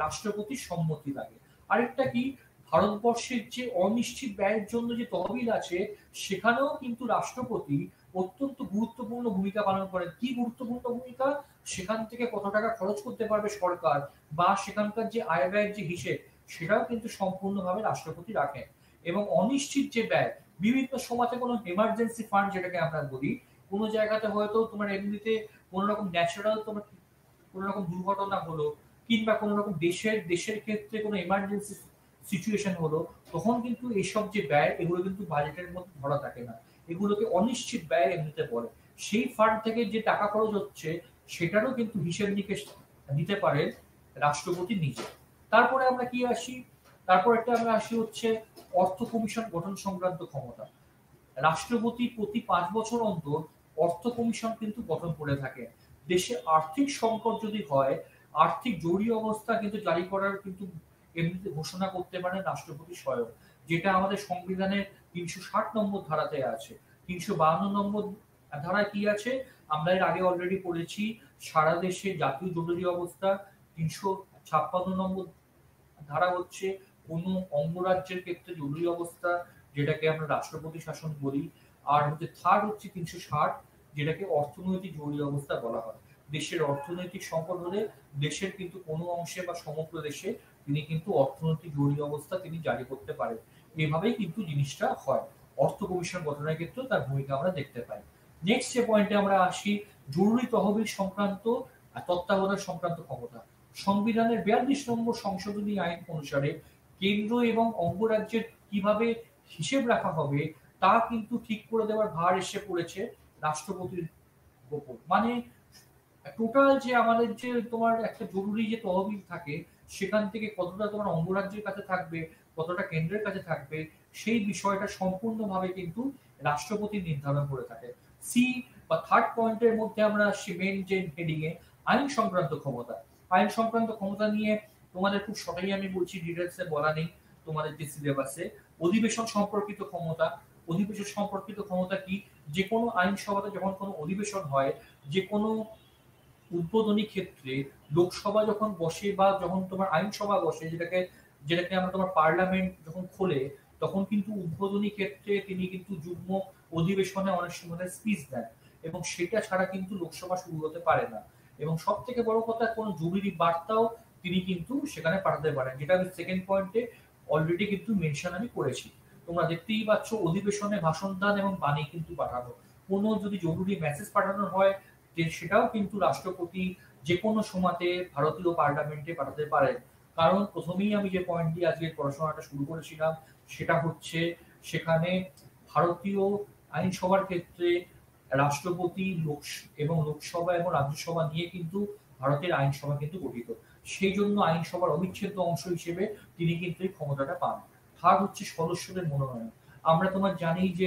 [SPEAKER 1] রাষ্ট্রপতির সম্মতি লাগে। আরেকটা কি, ভারতবর্ষের যে অনিশ্চিত ব্যয়ের জন্য যে তহবিল আছে, সেখানেও কিন্তু রাষ্ট্রপতি অত্যন্ত গুরুত্বপূর্ণ ভূমিকা পালন করেন। কি গুরুত্বপূর্ণ ভূমিকা? সেখান থেকে কত টাকা খরচ করতে পারবে সরকার বা সেখানকার যে আয় ব্যয়ের যে হিসেব, সেটাও কিন্তু সম্পূর্ণভাবে রাষ্ট্রপতি রাখেন। এবং অনিশ্চিত যে ব্যয়, বিভিন্ন সময়তে কোনো এমার্জেন্সি ফান্ড যেটাকে আমরা বলি, কোনো জায়গাতে হয়তো তোমার এমনিতে কোনো রকম ন্যাচারাল তোমার কোনো রকম দুর্ঘটনা হলো, কিংবা কোনো রকম দেশের ক্ষেত্রে কোনো এমার্জেন্সি সিচুয়েশন হলো, তখন কিন্তু এইসব যে ব্যয়, এগুলো কিন্তু বাজেটের মধ্যে ধরা থাকে না, এগুলোকে অনিশ্চিত ব্যয় এমনিতে পড়ে। সেই ফান্ড থেকে যে টাকা খরচ হচ্ছে, সেটারও কিন্তু হিসেব নিকেশ দিতে পারে রাষ্ট্রপতি নিজে। তারপরে আমরা কি আসি, তারপর একটা আমরা আসি হচ্ছে অর্থ কমিশন গঠন সংক্রান্ত ক্ষমতা। রাষ্ট্রপতি প্রতি 5 বছর অন্তর অর্থ কমিশন কিন্তু গঠন করে থাকে। দেশে আর্থিক সংকট যদি হয়, আর্থিক জরুরি অবস্থা কিন্তু জারি করার কিন্তু এমনিতে ঘোষণা করতে পারেন রাষ্ট্রপতি স্বয়ং, যেটা আমাদের সংবিধানের 360 নম্বর ধারাতে আছে। 352 নম্বর ধারায় কি আছে, আমরা এর আগে অলরেডি পড়েছি, সারা দেশে জাতীয় জরুরি অবস্থা। 356 নম্বর ধারা হচ্ছে কোন অঙ্গরাজ্যের ক্ষেত্রে জরুরি অবস্থা, যেটাকে আমরা রাষ্ট্রপতি শাসন বলি। আর হচ্ছে থার্ড হচ্ছে 360, যেটাকে অর্থনৈতিক জরুরি অবস্থা বলা হয়। দেশের অর্থনৈতিক সংকট হলে দেশের কিন্তু কোনো অংশে বা সমগ্র দেশে তিনি কিন্তু অর্থনৈতিক জরুরি অবস্থা তিনি জারি করতে পারেন। এভাবেই কিন্তু জিনিসটা হয়। অর্থ কমিশন গঠনের ক্ষেত্রে তার ভূমিকা আমরা দেখতে পাই। নেক্সট যে পয়েন্টে আমরা আসি, জরুরি তহবিল সংক্রান্ত আর তত্ত্বাবধান সংক্রান্ত ক্ষমতা। সংবিধানের 42 নম্বর সংশোধনী আইন অনুসারে কেন্দ্র এবং অঙ্গরাজ্যের কিভাবে হিসেব রাখা হবে, তা কিন্তু ঠিক করে দেওয়ার ভার এসে পড়েছে রাষ্ট্রপতির উপর। মানে টোটাল যে আমাদের যে তোমার একটা জরুরি যে তহবিল থাকে, সেখান থেকে কতটা তোমার অঙ্গরাজ্যের কাছে থাকবে, কতটা কেন্দ্রের কাছে থাকবে, সেই বিষয়টা সম্পূর্ণভাবে কিন্তু রাষ্ট্রপতি নির্ধারণ করে থাকে। সি বা থার্ড পয়েন্টের মধ্যে আমরা আসছি মেন যে হেডিং এ, আইন সংক্রান্ত ক্ষমতা। আইন সংক্রান্ত ক্ষমতা নিয়ে তোমাদের খুব শর্টলি আমি বলছি, ডিটেলসে বলা নেই তোমাদের যে সিলেবাসে। অধিবেশন সম্পর্কিত ক্ষমতা। অধিবেশন সম্পর্কিত ক্ষমতা কি, যে কোনো আইনসভাতে যখন কোনো অধিবেশন হয়, যে কোনো উদ্বোধনী ক্ষেত্রে লোকসভা যখন বসে বা যখন তোমার আইনসভা বসে, যেটাকে যেটাকে আমরা তোমার পার্লামেন্ট যখন খোলে, তখন কিন্তু উদ্বোধনী ক্ষেত্রে তিনি কিন্তু যুগ্ম অধিবেশনে অনেক সময় স্পিচ দেন, এবং সেটা ছাড়া কিন্তু লোকসভা শুরু হতে পারে না। এবং সব থেকে বড় কথা, কোনো জরুরি বার্তাও তিনি কিন্তু সেখানে পাঠাতে পারেন, যেটা আমি সেকেন্ড পয়েন্টে অলরেডি কিন্তু মেনশন আমি করেছি। তোমরা দেখতেই পাচ্ছ, অধিবেশনে ভাষণ দান এবং বাণী কিন্তু পাঠানো। কোনো যদি জরুরি মেসেজ পাঠানো হয়, যে সেটাও কিন্তু রাষ্ট্রপতি যে কোনো সময়তে ভারতীয় পার্লামেন্টে পাঠাতে পারেন। কারণ প্রথমেই আমি যে পয়েন্ট দিয়ে আজকে পড়াশোনাটা শুরু করেছিলাম, সেটা হচ্ছে সেখানে ভারতীয় আইনসভার ক্ষেত্রে রাষ্ট্রপতি এবং লোকসভা এবং রাজ্যসভা নিয়ে কিন্তু ভারতের আইনসভা কিন্তু গঠিত। সেই জন্য আইনসভার অবিচ্ছেদ্য অংশ হিসেবে তিনি কিন্তু এই ক্ষমতাটা পান। থার্ড হচ্ছে সদস্যদের মনোনয়ন। আমরা তোমার জানি যে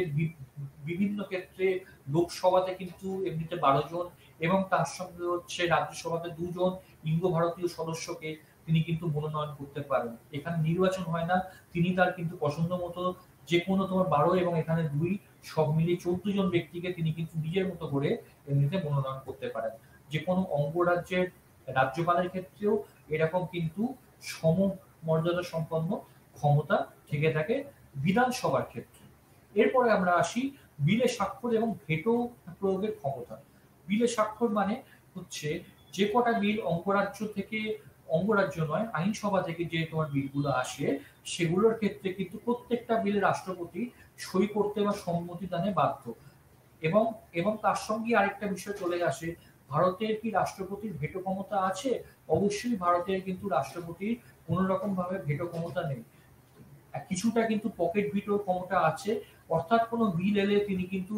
[SPEAKER 1] বিভিন্ন ক্ষেত্রে লোকসভাতে কিন্তু এমনিতে 12 জন, এবং তার সঙ্গে হচ্ছে রাজ্যসভাতে 2 জন ইন্দো ভারতীয় সদস্যকে তিনি কিন্তু মনোনয়ন করতে পারেন। এখানে নির্বাচন হয় না, তিনি তার কিন্তু পছন্দ মতো যে কোনো তোমার 12 এবং এখানে 2 সব মিলিয়ে 14 জন ব্যক্তিকে তিনি কিন্তু নিজের মতো করে এমনিতে মনোনয়ন করতে পারেন। যে কোনো অঙ্গরাজ্যের রাজ্যপালের ক্ষেত্রেও এরকম কিন্তু সম মর্যাদা সম্পন্ন ক্ষমতা থেকে থাকে বিধানসভার ক্ষেত্রে। এরপরে আমরা আসি বিলে স্বাক্ষর এবং ভেটো প্রয়োগের ক্ষমতা। বিলে স্বাক্ষর মানে হচ্ছে যে কটা বিল অঙ্গরাজ্য থেকে, অঙ্গরাজ্য নয় আইনসভা থেকে যে তোমার বিলগুলো আসে, সেগুলোর ক্ষেত্রে কিন্তু প্রত্যেকটা বিলে রাষ্ট্রপতি সই করতে বা সম্মতি দানে বাধ্য। এবং এবং তার সঙ্গে আরেকটা বিষয় চলে আসে, ভারতের কি রাষ্ট্রপতির ভেটো ক্ষমতা আছে? অবশ্যই ভারতের কিন্তু রাষ্ট্রপতির কোন রকম ভাবে ভেটো ক্ষমতা নেই। কিছুটা কিন্তু পকেট ভিটোর ক্ষমতা আছে, অর্থাৎ কোনো বিল এলে তিনি কিন্তু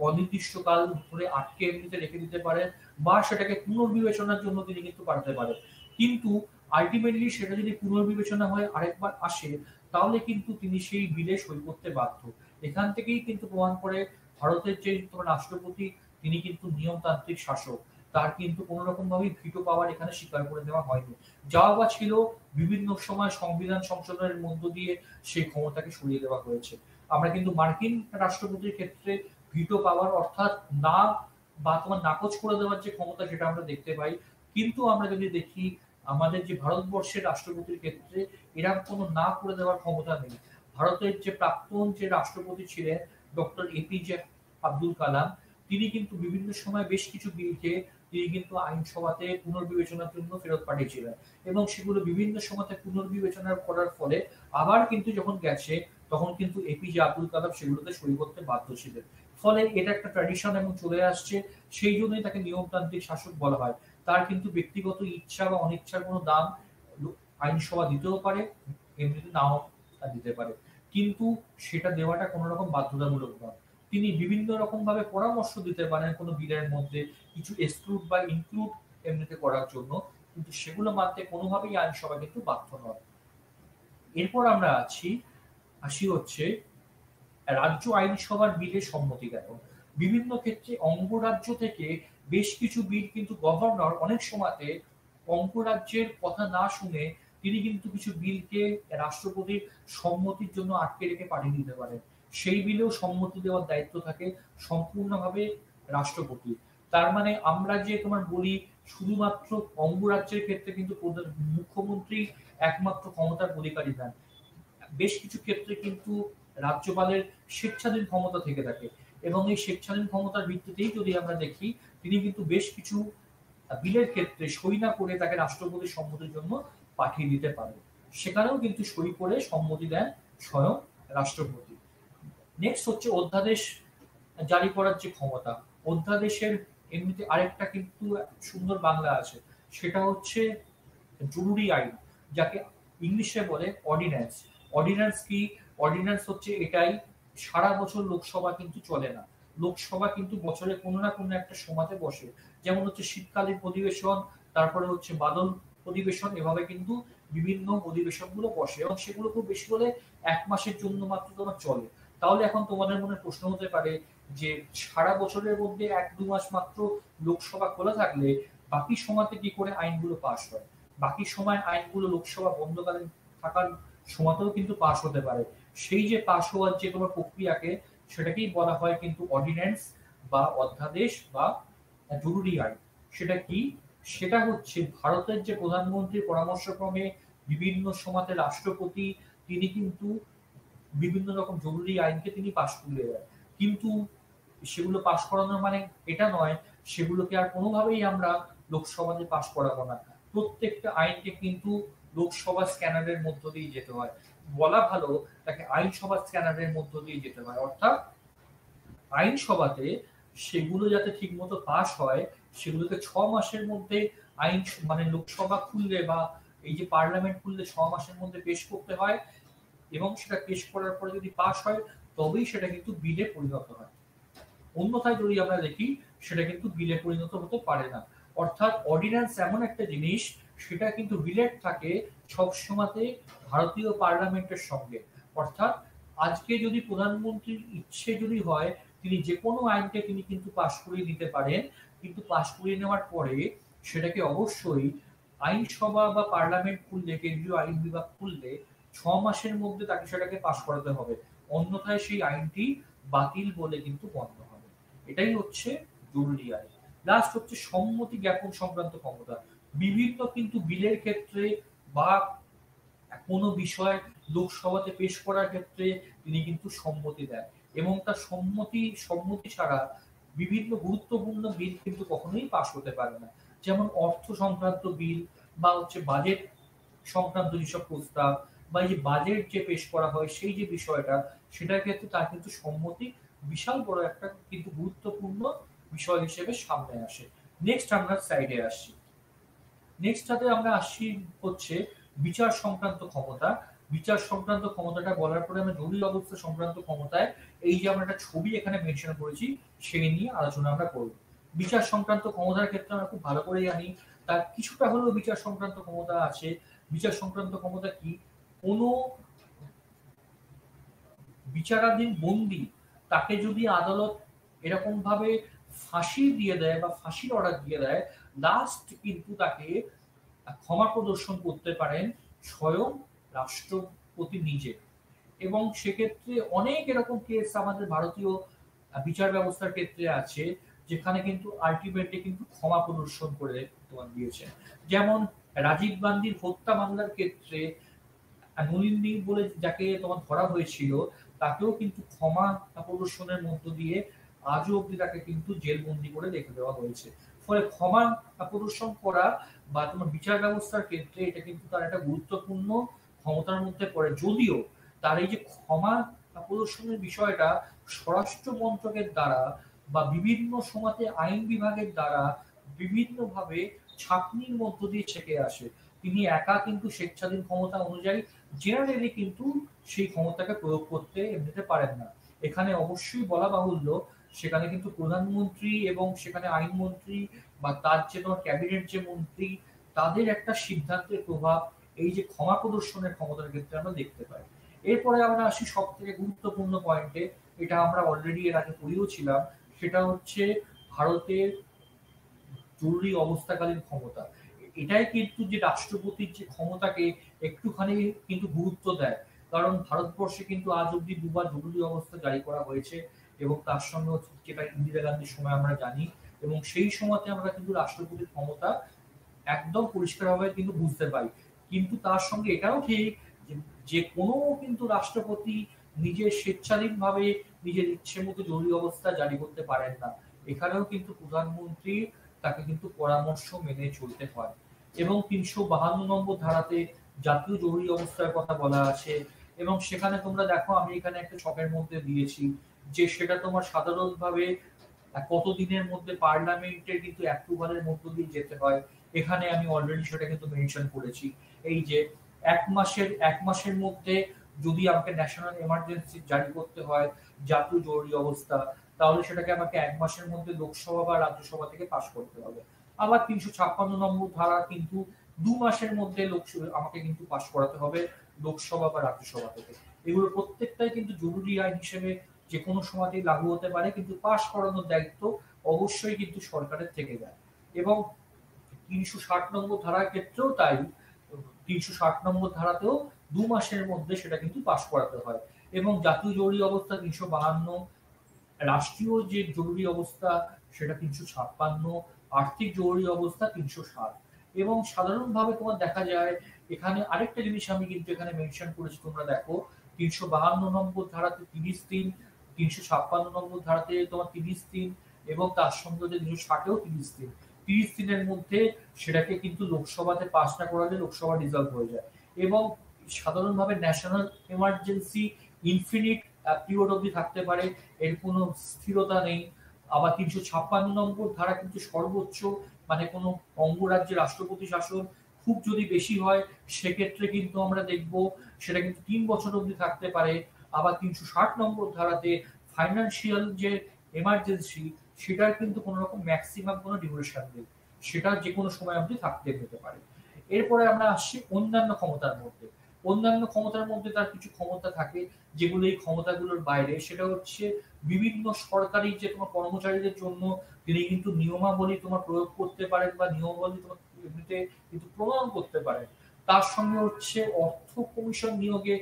[SPEAKER 1] অনির্দিষ্টকাল ধরে আটকে এমনিতে রেখে দিতে পারেন, বা সেটাকে পুনর্বিবেচনার জন্য তিনি কিন্তু পাঠাতে পারেন। কিন্তু আলটিমেটলি সেটা যদি পুনর্বিবেচনা হয়ে আরেকবার আসে, তাহলে কিন্তু তিনি সেই বিলে সই করতে বাধ্য। এখান থেকেই কিন্তু প্রমাণ করে ভারতের যে তোমার রাষ্ট্রপতি তিনি কিন্তু নিয়মতান্ত্রিক শাসক, তার কিন্তু কোনো রকম ভাবে ভিটো পাওয়ার এখানে স্বীকার করে দেওয়া হয়নি। যাওয়া বা ছিল বিভিন্ন সময় সংবিধান সংশোধনের মধ্য দিয়ে সেই ক্ষমতাকে সরিয়ে দেওয়া হয়েছে। আমরা কিন্তু মার্কিন রাষ্ট্রপতির ক্ষেত্রে ভিটো পাওয়ার অর্থাৎ না বা তোমার নাকচ করে দেওয়ার যে ক্ষমতা সেটা আমরা দেখতে পাই। কিন্তু আমরা যদি দেখি আমাদের যে ভারতবর্ষের রাষ্ট্রপতির ক্ষেত্রে এরকম কোনো না করে দেওয়ার ক্ষমতা নেই। ভারতের যে প্রাক্তন যে রাষ্ট্রপতি ছিলেন ডক্টর এপিজে আব্দুল কালাম, তিনি কিন্তু বিভিন্ন সময় বেশ কিছু বিলকে তিনি কিন্তু আইনসভাতে পুনর্বিবেচনার জন্য ফেরত পাঠিয়েছিলেন এবং সেগুলো বিভিন্ন সময়তে পুনর্বিবেচনা করার ফলে আবার কিন্তু যখন গেছে তখন কিন্তু এপিজে আব্দুল কালাম সেগুলোতে সই করতে বাধ্য ছিলেন। ফলে এটা একটা ট্র্যাডিশন এবং চলে আসছে, সেই জন্যই তাকে নিয়মতান্ত্রিক শাসক বলা হয়। তার কিন্তু ব্যক্তিগত ইচ্ছা বা অনিচ্ছার কোনো দাম আইনসভা দিতেও পারে, এমনিতে নাও দিতে পারে, কিন্তু সেটা দেওয়াটা কোনো রকম বাধ্যতামূলক নয়। তিনি বিভিন্ন রকম ভাবে পরামর্শ দিতে পারেন কোনো বিলের মধ্যে কিছু এক্সক্লুড বা ইনক্লুড এমনিতে করার জন্য, কিন্তু সেগুলো মানতে কোনোভাবেই আইনসভা কিন্তু বাধ্য নয়। এরপর আমরা আসি হচ্ছে রাজ্য আইনসভার বিলের সম্মতি জ্ঞাপন। বিভিন্ন ক্ষেত্রে অঙ্গরাজ্য থেকে বেশ কিছু বিল কিন্তু গভর্নর অনেক সময়তে অঙ্গরাজ্যের কথা না শুনে তিনি কিন্তু কিছু বিলকে রাষ্ট্রপতির সম্মতির জন্য আটকে রেখে পাঠিয়ে দিতে পারেন। সেই বিলেও সম্মতি দেওয়ার দায়িত্ব থাকে সম্পূর্ণভাবে রাষ্ট্রপতির। তার মানে আমরা যে তোমার বলি শুধুমাত্র অঙ্গরাজ্যের ক্ষেত্রে কিন্তু মুখ্যমন্ত্রী একমাত্র ক্ষমতার অধিকারী নন। বেশ কিছু ক্ষেত্রে কিন্তু রাজ্যপালের স্বেচ্ছাধীন ক্ষমতা থেকে থাকে এবং এই স্বেচ্ছাধীন ক্ষমতার ভিত্তিতেই যদি আমরা দেখি তিনি কিন্তু বেশ কিছু বিলের ক্ষেত্রে সই না করে তাকে রাষ্ট্রপতির সম্মতির জন্য পাঠিয়ে দিতে পারে। সেখানেও কিন্তু সই করে সম্মতি দেন স্বয়ং রাষ্ট্রপতি। নেক্সট হচ্ছে অধ্যাদেশ জারি করার যে ক্ষমতা। অধ্যাদেশের এমনিতে আরেকটা কিন্তু সুন্দর বাংলা আছে, সেটা হচ্ছে জরুরি আইন, যাকে ইংলিশে বলে অর্ডিন্যান্স। অর্ডিন্যান্স কি? অর্ডিন্যান্স হচ্ছে এটাই, সারা বছর লোকসভা কিন্তু চলে না। লোকসভা কিন্তু বছরে কোনো না কোনো একটা সময়তে বসে, যেমন হচ্ছে শীতকালীন অধিবেশন, তারপরে হচ্ছে বাদল অধিবেশন, এভাবে কিন্তু বিভিন্ন অধিবেশনগুলো বসে এবং সেগুলো খুব বেশি হলে ১ মাসের জন্য মাত্র তোমার চলে। তাহলে এখন তোমাদের মনে প্রশ্ন হতে পারে যে সারা বছরের মধ্যে ১-২ মাস মাত্র লোকসভা খোলা থাকলে বাকি সময়তে কি করে আইনগুলো পাস হয়? বাকি সময় আইনগুলো লোকসভা বন্ধকালীন থাকার সময়তেও কিন্তু পাস হতে পারে। সেই যে পাস হওয়ার যে তোমার প্রক্রিয়াকে সেটাকেই বলা হয় কিন্তু অর্ডিন্যান্স বা অধ্যাদেশ বা জরুরি আইন। সেটা কি? সেটা হচ্ছে ভারতের যে প্রধানমন্ত্রীর পরামর্শক্রমে বিভিন্ন সময়তে রাষ্ট্রপতি তিনি কিন্তু বিভিন্ন রকম জরুরি আইনকে তিনি পাশ করিয়ে দেন। কিন্তু সেগুলো পাশ করানোর মানে এটা নয় সেগুলোকে আর কোনোভাবেই আমরা লোকসভাতে পাশ করাবো না। প্রত্যেকটা আইনকে কিন্তু লোকসভা স্ক্যানারের মধ্য দিয়ে যেতে হয়। বলা ভালো তাকে আইনসভা স্ক্যানারের মধ্য দিয়ে যেতে হয়। অর্থাৎ আইনসভাতে সেগুলো যাতে ঠিকমতো পাস হয় সেগুলোকে ৬ মাসের মধ্যে আইন মানে লোকসভা খুললে বা এই যে পার্লামেন্ট খুললে ৬ মাসের মধ্যে পেশ করতে হয় এবং সেটা পেশ করার পরে যদি পাস হয় তবেই সেটা কিন্তু বিলে পরিণত হয়। অন্যথায় যদি আমরা দেখি সেটা কিন্তু বিলে পরিণত হতে পারে না। অর্থাৎ অর্ডিন্যান্স এমন একটা জিনিস সেটা কিন্তু রিলেট থাকে সবসময়তে ভারতীয় পার্লামেন্টের সঙ্গে। অর্থাৎ আজকে যদি প্রধানমন্ত্রীর ইচ্ছে যদি হয় তিনি যে কোনো আইনকে তিনি কিন্তু পাশ করিয়ে দিতে পারেন, কিন্তু পাশ করিয়ে নেওয়ার পরে সেটাকে অবশ্যই আইনসভা বা পার্লামেন্ট খুললে, কেন্দ্রীয় আইন বিভাগ খুললে ৬ মাসের মধ্যে তাকে সেটাকে পাশ করাতে হবে। অন্যথায় সেই আইনটি বাতিল বলে কিন্তু গণ্য হবে। এটাই হচ্ছে জরুরি আইন। লাস্ট হচ্ছে সম্মতি জ্ঞাপন সংক্রান্ত ক্ষমতা। বিভিন্ন কিন্তু বিলের ক্ষেত্রে বা কোনো বিষয় লোকসভাতে পেশ করার ক্ষেত্রে তিনি কিন্তু সম্মতি দেন এবং তার সম্মতি ছাড়া বিভিন্ন গুরুত্বপূর্ণ বিল কিন্তু কখনোই পাশ হতে পারে না। যেমন অর্থ সংক্রান্ত বিল বা হচ্ছে বাজেট সংক্রান্ত যেসব প্রস্তাব বা এই যে বাজেট যে পেশ করা হয় সেই যে বিষয়টা সেটার ক্ষেত্রে তার কিন্তু সম্মতি বিশাল বড় একটা কিন্তু গুরুত্বপূর্ণ বিষয় হিসেবে সামনে আসে। নেক্সট আমরা সাইডে আসছি। নেক্সটটাতে আমরা আসছি হচ্ছে বিচার সংক্রান্ত ক্ষমতা। বিচার সংক্রান্ত ক্ষমতাটা বলার পরে আমরা জরুরি অবস্থা সংক্রান্ত ক্ষমতায় এই যে আমরা একটা ছবি এখানে মেনশন করেছি সেই নিয়ে আলোচনা আমরা করব। বিচার সংক্রান্ত ক্ষমতার ক্ষেত্রে আমরা খুব ভালো করে জানি তার কিছুটা হলেও বিচার সংক্রান্ত ক্ষমতা আছে। বিচার সংক্রান্ত ক্ষমতা কি? কোনো বিচারাধীন বন্দী তাকে যদি আদালত এরকম ভাবে ফাঁসি দিয়ে দেয় বা ফাঁসির অর্ডার দিয়ে দেয়, লাস্ট কিন্তু তাকে ক্ষমা প্রদর্শন করতে পারেন স্বয়ং রাষ্ট্রপতি নিজে। এবং সেক্ষেত্রে অনেক এরকম কেস আমাদের ভারতীয় বিচার ব্যবস্থার ক্ষেত্রে আছে, যেখানে কিন্তু আলটিমেটলি কিন্তু ক্ষমা প্রদর্শন করে তোমার দিয়েছে। যেমন রাজীব গান্ধীর হত্যা মামলার ক্ষেত্রে নলিনী বলে যাকে তোমার ধরা হয়েছিল, তাকেও কিন্তু ক্ষমা প্রদর্শনের মধ্য দিয়ে আজও অব্দি তাকে কিন্তু জেলবন্দি করে রেখে দেওয়া হয়েছে। ফলে ক্ষমা প্রদর্শন করা বা তোমার বিচার ব্যবস্থার ক্ষেত্রে এটা কিন্তু তার একটা গুরুত্বপূর্ণ ক্ষমতার মধ্যে পড়ে। যদিও তার এই যে ক্ষমা প্রদর্শনের বিষয়টা স্বরাষ্ট্র মন্ত্রকের দ্বারা বা বিভিন্ন সময়তে আইন বিভাগের দ্বারা বিভিন্নভাবে ছাঁকনির মধ্য দিয়ে ছেকে আসে। তিনি একা কিন্তু স্বেচ্ছাধীন ক্ষমতা অনুযায়ী জেনারেলি কিন্তু সেই ক্ষমতাকে প্রয়োগ করতে এমনিতে পারেন না। এখানে অবশ্যই বলা বাহুল্য, সেখানে কিন্তু প্রধানমন্ত্রী এবং সেখানে আইনমন্ত্রী বা তার যে তোমার ক্যাবিনেট যে মন্ত্রী, তাদের একটা সিদ্ধান্তের প্রভাব এই যে ক্ষমা প্রদর্শনের ক্ষমতার ক্ষেত্রে আমরা দেখতে পাই। এরপরে আমরা আসি সব থেকে গুরুত্বপূর্ণ পয়েন্টে, এটা আমরা অলরেডি এর আগে পড়েও ছিলাম, সেটা হচ্ছে ভারতের জরুরি অবস্থাকালীন ক্ষমতা। এটাই কিন্তু যে রাষ্ট্রপতির যে ক্ষমতাকে একটুখানি কিন্তু গুরুত্ব দেয়। কারণ ভারতবর্ষে কিন্তু আজ অব্দি দুবার জরুরি অবস্থা জারি করা হয়েছে, এবং তার সঙ্গে হচ্ছে যেটা ইন্দিরা গান্ধীর সময় আমরা জানি, এবং সেই সময়তে আমরা কিন্তু রাষ্ট্রপতির ক্ষমতা একদম পরিষ্কারভাবে কিন্তু বুঝতে পাই। কিন্তু তার সঙ্গে এটাও ঠিক যে যে কোনো কিন্তু রাষ্ট্রপতি নিজের স্বেচ্ছাধীনভাবে নিজের ইচ্ছে মতো জরুরি অবস্থা জারি করতে পারেন না। এখানেও কিন্তু প্রধানমন্ত্রী তাকে কিন্তু পরামর্শ মেনে চলতে হয়। এবং ৩৫২ নম্বর ধারাতে জাতীয় জরুরি অবস্থার কথা বলা আছে, এবং সেখানে তোমরা দেখো আমি এখানে একটা ছকের মধ্যে দিয়েছি যে সেটা তোমার সাধারণভাবে কতদিনের মধ্যে পার্লামেন্টের কিন্তু অ্যাপ্রুভালের মধ্য দিয়ে যেতে হয়। এখানে আমি অলরেডি সেটা কিন্তু মেনশন করেছি। এই যে ১ মাসের মধ্যে যদি আমাকে ন্যাশনাল এমার্জেন্সি জারি করতে হয়, জাতীয় জরুরি অবস্থা, তাহলে সেটাকে আমাকে ১ মাসের মধ্যে লোকসভা বা রাজ্যসভা থেকে পাশ করতে হবে। আবার ৩৫৬ নম্বর ধারা কিন্তু ২ মাসের মধ্যে আমাকে কিন্তু পাশ করাতে হবে লোকসভা বা রাজ্যসভা থেকে। এগুলো প্রত্যেকটাই কিন্তু জরুরি আইন হিসেবে যে কোনো সময়তেই লাগু হতে পারে, কিন্তু পাশ করানোর দায়িত্ব অবশ্যই কিন্তু সরকারের থেকে যায়। এবং ৩৬০ নম্বর ধারার ক্ষেত্রেও তাই, ৩৬০ নম্বর ধারাতেও ২ মাসের মধ্যে সেটা কিন্তু পাশ করাতে হয়। এবং জাতীয় জরুরি অবস্থা ৩৫২, রাষ্ট্রীয় যে জরুরি অবস্থা সেটা ৩৫৬, আর্থিক জরুরি অবস্থা ৩৬০। এবং সাধারণভাবে তোমার দেখা যায় এখানে আরেকটা জিনিস আমি কিন্তু এখানে মেনশন করেছি, তোমরা দেখো ৩৫২ নম্বর ধারাতে ৩০ দিন, ৩৫৬ নম্বর ধারাতে তোমার ৩০ দিন, এবং তার সঙ্গে ৩৬০-এও ৩০ দিন। ৩০ দিনের মধ্যে সেটাকে কিন্তু লোকসভাতে পাস না করালে লোকসভা ডিসলভ হয়ে যায়। এবং সাধারণভাবে ন্যাশনাল এমার্জেন্সি ইনফিনিট পিরিয়ড অবধি থাকতে পারে, এর কোনো স্থিরতা নেই। আবার ৩৫৬ নম্বর ধারা কিন্তু সর্বোচ্চ, মানে কোনো অঙ্গরাজ্যে রাষ্ট্রপতি শাসন খুব যদি বেশি হয় সেক্ষেত্রে কিন্তু আমরা দেখব সেটা কিন্তু ৩ বছর অবধি থাকতে পারে। আবার ৩৬০ নম্বর ধারাতে ফাইন্যান্সিয়াল যে এমার্জেন্সি, সেটার কিন্তু কোনো রকম ম্যাক্সিমাম কোনো ডিউরেশন নেই, সেটা যে কোনো সময় অবধি থাকতে পেতে পারে। এরপরে আমরা আসছি অন্যান্য ক্ষমতার মধ্যে। অন্যান্য ক্ষমতার মধ্যে তার কিছু ক্ষমতা থাকে যেগুলো এই ক্ষমতাগুলোর বাইরে, সেটা হচ্ছে বিভিন্ন সরকারি যে তোমার কর্মচারীদের জন্য তিনি কিন্তু নিয়মাবলী তোমার প্রয়োগ করতে পারেন বা নিয়মাবলী তোমার এমনিতে কিন্তু প্রণয়ন করতে পারেন। তার সঙ্গে হচ্ছে অর্থ কমিশন নিয়োগে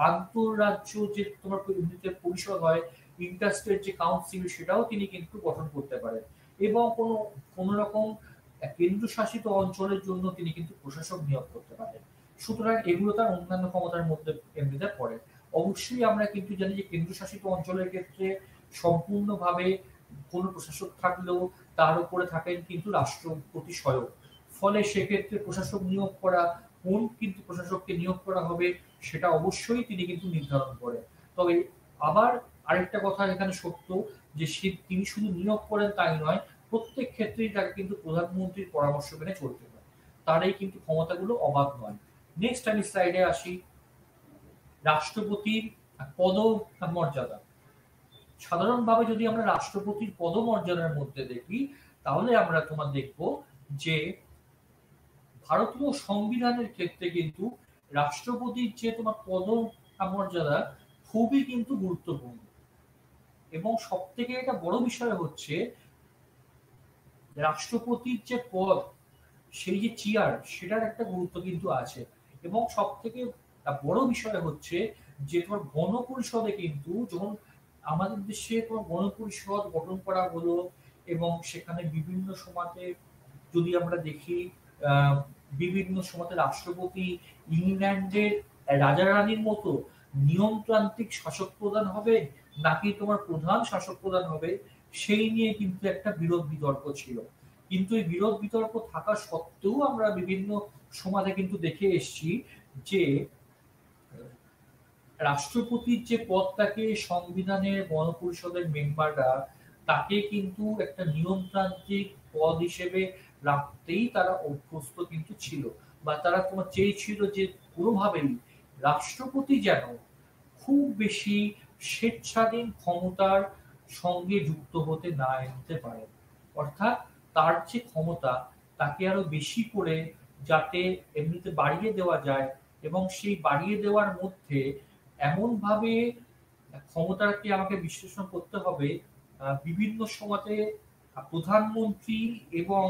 [SPEAKER 1] আন্তঃরাজ্য যে তোমার এমনিতে পরিষদ হয়, ইন্টারস্টেট যে কাউন্সিল, সেটাও তিনি কিন্তু গঠন করতে পারেন। এবং কোনো রকম কেন্দ্রশাসিত অঞ্চলের জন্য তিনি কিন্তু প্রশাসক নিয়োগ করতে পারেন। সুতরাং এগুলো তার অন্যান্য ক্ষমতার মধ্যে এমনিতে পড়ে। অবশ্যই আমরা কিন্তু জানি যে কেন্দ্রশাসিত অঞ্চলের ক্ষেত্রে সম্পূর্ণভাবে কোনো প্রশাসক থাকলেও তার উপরে থাকেন কিন্তু রাষ্ট্রপতি স্বয়ং। ফলে সেক্ষেত্রে প্রশাসক নিয়োগ করা, কোন কিন্তু প্রশাসককে নিয়োগ করা হবে, সেটা অবশ্যই তিনি কিন্তু নির্ধারণ করেন। তবে আবার আরেকটা কথা এখানে সত্য যে তিনি শুধু নিয়োগ করেন তাই নয়, প্রত্যেক ক্ষেত্রেই তাকে কিন্তু প্রধানমন্ত্রীর পরামর্শ মেনে চলতে হয়। তার এই কিন্তু ক্ষমতাগুলো অবাধ নয়। নেক্সট আমি স্লাইডে আসি, রাষ্ট্রপতির পদমর্যাদা। সাধারণভাবে যদি আমরা রাষ্ট্রপতির পদমর্যাদার মধ্যে দেখি, তাহলে আমরা তোমার দেখব যে ভারতীয় সংবিধানের ক্ষেত্রে কিন্তু রাষ্ট্রপতির যে তোমার পদমর্যাদা খুবই কিন্তু গুরুত্বপূর্ণ। এবং সব থেকে একটা বড় বিষয় হচ্ছে রাষ্ট্রপতির যে পদ, সেই যে চেয়ার, সেটার একটা গুরুত্ব কিন্তু আছে। এবং সব থেকে বড় বিষয় হচ্ছে যে তোমার গণপরিষদে কিন্তু যখন আমাদের দেশে তোমার গণপরিষদ গঠন করা হলো, এবং সেখানে বিভিন্ন সময়তে যদি আমরা দেখি আহ, বিভিন্ন সময়তে রাষ্ট্রপতি ইংল্যান্ডের রাজা রানীর মতো নিয়মতান্ত্রিক শাসক প্রধান হবে, নাকি তোমার প্রধান শাসক প্রধান হবে, সেই নিয়ে কিন্তু একটা বিরোধ বিতর্ক ছিল। কিন্তু এই বিরোধ বিতর্ক থাকা সত্ত্বেও আমরা বিভিন্ন সমাজে কিন্তু দেখে এসেছি যে রাষ্ট্রপতির যে পদটাকে সংবিধানের গণপরিষদের মেম্বাররা তাকে কিন্তু একটা নিয়মতান্ত্রিক পদ হিসেবে রাখতেই তারা অভ্যস্ত কিন্তু ছিল, বা তারা তোমার চেয়েছিল যে কোনোভাবেই রাষ্ট্রপতি যেন খুব বেশি স্বেচ্ছাধীন ক্ষমতার সঙ্গে যুক্ত হতে না নিতে পারে। অর্থাৎ তার যে ক্ষমতা, তাকে আরো বেশি করে যাতে এমনিতে বাড়িয়ে দেওয়া যায়, এবং সেই বাড়িয়ে দেওয়ার মধ্যে এমনভাবে ক্ষমতাকে আমাকে বিশ্লেষণ করতে হবে, বিভিন্ন সময়তে প্রধানমন্ত্রী এবং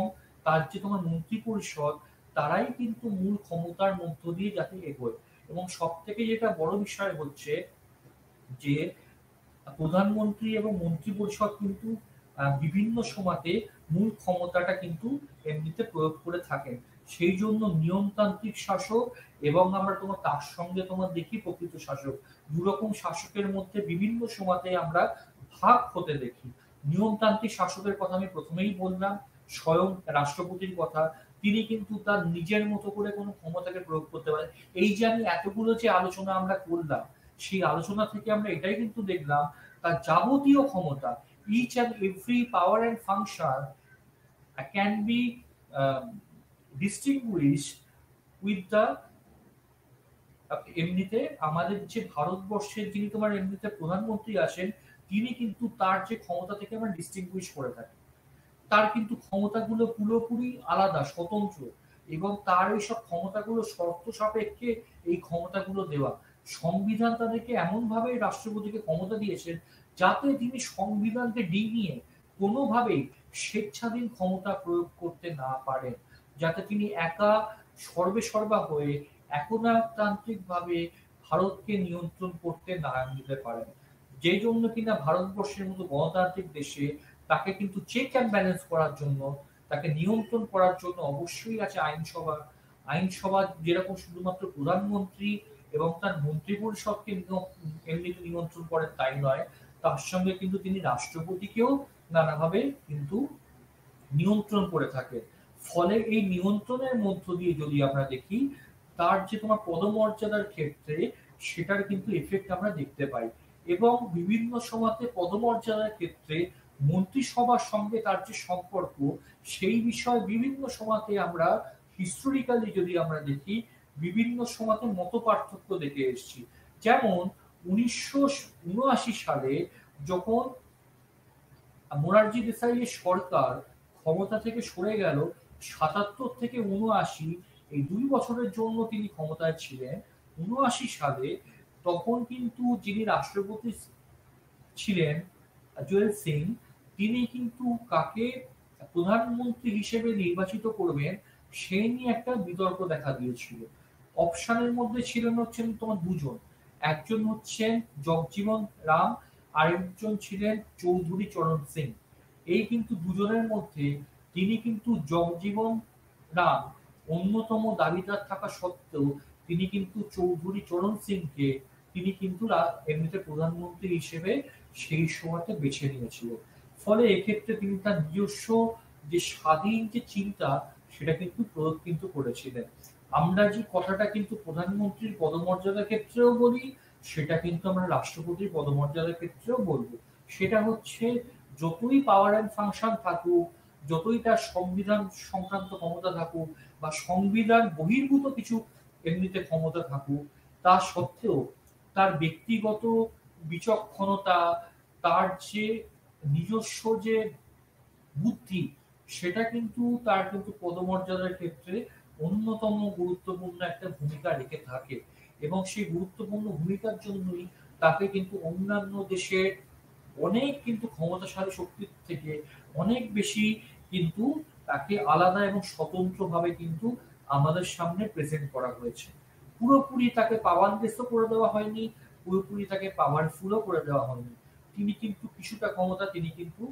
[SPEAKER 1] তার যে তোমার মন্ত্রী পরিষদ, তারাই কিন্তু মূল ক্ষমতার মধ্য দিয়ে যাতে এগোয়। এবং সব থেকে যেটা বড় বিষয় হচ্ছে যে প্রধানমন্ত্রী এবং মন্ত্রী পরিষদ কিন্তু বিভিন্ন সময়তে মূল ক্ষমতাটা কিন্তু এমনিতে প্রয়োগ করে থাকেন। সেই জন্য নিয়মতান্ত্রিক শাসক এবং আমরা তোমার তার সঙ্গে তোমার দেখি প্রকৃত শাসক, দুরকম শাসকের মধ্যে বিভিন্ন সময়তে আমরা ভাগ হতে দেখি। নিয়মতান্ত্রিক শাসকের কথা আমি প্রথমেই বললাম, স্বয়ং রাষ্ট্রপতির কথা। তিনি কিন্তু তার নিজের মতো করে কোনো ক্ষমতাকে প্রয়োগ করতে পারেন। এই যে আমি এতগুলো যে আলোচনা আমরা করলাম, সেই আলোচনা থেকে আমরা এটাই কিন্তু দেখলাম, তার যাবতীয় ক্ষমতা, each and every power and function can be distinguished with the এমনিতে আমাদের যে ভারতবর্ষের যিনি তোমার এমনিতে প্রধানমন্ত্রী আছেন, তিনি কিন্তু তার যে ক্ষমতা থেকে আমরা ডিস্টিংগুইশ করে থাকি। তার কিন্তু ক্ষমতাগুলো পুরোপুরি আলাদা, স্বতন্ত্র, এবং তার এইসব ক্ষমতাগুলো শর্ত সাপেক্ষে এই ক্ষমতাগুলো দেওয়া। সংবিধান তাদেরকে এমনভাবে রাষ্ট্রপতিকে ক্ষমতা দিয়েছেন যাতে তিনি সংবিধানকে ডিঙিয়ে কোনোভাবেই স্বেচ্ছাধীন ক্ষমতা প্রয়োগ করতে না পারেন, যাতে তিনি একা সর্বেসর্বা হয়ে একনায়কতান্ত্রিক ভাবে ভারতকে নিয়ন্ত্রণ করতে না নিতে পারেন। যে জন্য কিনা ভারতবর্ষের মতো গণতান্ত্রিক দেশে তাকে কিন্তু চেক অ্যান্ড ব্যালেন্স করার জন্য, তাকে নিয়ন্ত্রণ করার জন্য অবশ্যই আছে আইনসভা। আইনসভা যেরকম শুধুমাত্র প্রধানমন্ত্রী এবং তার মন্ত্রী পরিষদকে এমনিতে নিয়ন্ত্রণ করেন তাই নয়, তার সঙ্গে কিন্তু তিনি রাষ্ট্রপতিকেও নানাভাবে কিন্তু নিয়ন্ত্রণ করে থাকে। ফলে এই নিয়ন্ত্রণের মধ্য দিয়ে যদি আমরা দেখি, তার যে তোমার পদমর্যাদার ক্ষেত্রে সেটার কিন্তু এফেক্ট আমরা দেখতে পাই। এবং বিভিন্ন সময়তে পদমর্যাদার ক্ষেত্রে মন্ত্রিসভার সঙ্গে তার যে সম্পর্ক, সেই বিষয়ে বিভিন্ন সময়তে আমরা হিস্টোরিক্যালি যদি আমরা দেখি, বিভিন্ন সময়তে মত পার্থক্য দেখে এসেছি। যেমন 1979 সালে যখন মোরারজি দেসাইয়ের সরকার ক্ষমতা থেকে সরে গেল, ৭৭ থেকে ৭৯, এই ২ বছরের জন্য তিনি ক্ষমতায় ছিলেন। ৭৯ সালে তখন কিন্তু যিনি রাষ্ট্রপতি ছিলেন, জোয়েল সিং, তিনি কিন্তু কাকে প্রধানমন্ত্রী হিসেবে নির্বাচিত করবেন সেই নিয়ে একটা বিতর্ক দেখা দিয়েছিল। অপশনের মধ্যে ছিলেন হচ্ছেন তোমার দুজন, একজন হচ্ছেন জগজীবন রাম, আরেকজন ছিলেন চৌধুরী চরণ সিং। এই কিন্তু দুজনের মধ্যে তিনি কিন্তু জগজীবন রাম অন্যতম দাবিদার থাকা সত্ত্বেও তিনি কিন্তু চৌধুরী চরণ সিংকে তিনি কিন্তু এমনিতে প্রধানমন্ত্রী হিসেবে সেই সময়তে বেছে নিয়েছিল। ফলে এক্ষেত্রে তিনি তার নিজস্ব যে স্বাধীন যে চিন্তা, সেটা কিন্তু প্রয়োগ কিন্তু করেছিলেন। আমরা যে কথাটা কিন্তু প্রধানমন্ত্রীর পদমর্যাদার ক্ষেত্রেও বলি, সেটা কিন্তু আমরা রাষ্ট্রপতির পদমর্যাদার ক্ষেত্রেও বলবো। সেটা হচ্ছে যতই পাওয়ার অ্যান্ড ফাংশন থাকুক, যতই তার সংবিধান সংক্রান্ত ক্ষমতা থাকুক, বা সংবিধান বহির্ভূত কিছু এমনিতে ক্ষমতা থাকুক, তা সত্ত্বেও তার ব্যক্তিগত বিচক্ষণতা, তার যে নিজস্ব যে বুদ্ধি, সেটা কিন্তু তার কিন্তু পদমর্যাদার ক্ষেত্রে অন্যতম গুরুত্বপূর্ণ একটা ভূমিকা রেখে থাকে। এবং সেই গুরুত্বপূর্ণ ভূমিকার জন্যই তাকে কিন্তু অন্যান্য দেশের অনেক কিন্তু ক্ষমতাশালী শক্তির থেকে অনেক বেশি কিন্তু তাকে আলাদা এবং স্বতন্ত্রভাবে কিন্তু আমাদের সামনে প্রেজেন্ট করা হয়েছে। পুরোপুরি তাকে পাওয়ারলেসও করে দেওয়া হয়নি, পুরোপুরি তাকে পাওয়ারফুলও করে দেওয়া হয়নি। তিনি কিন্তু কিছুটা ক্ষমতা তিনি কিন্তু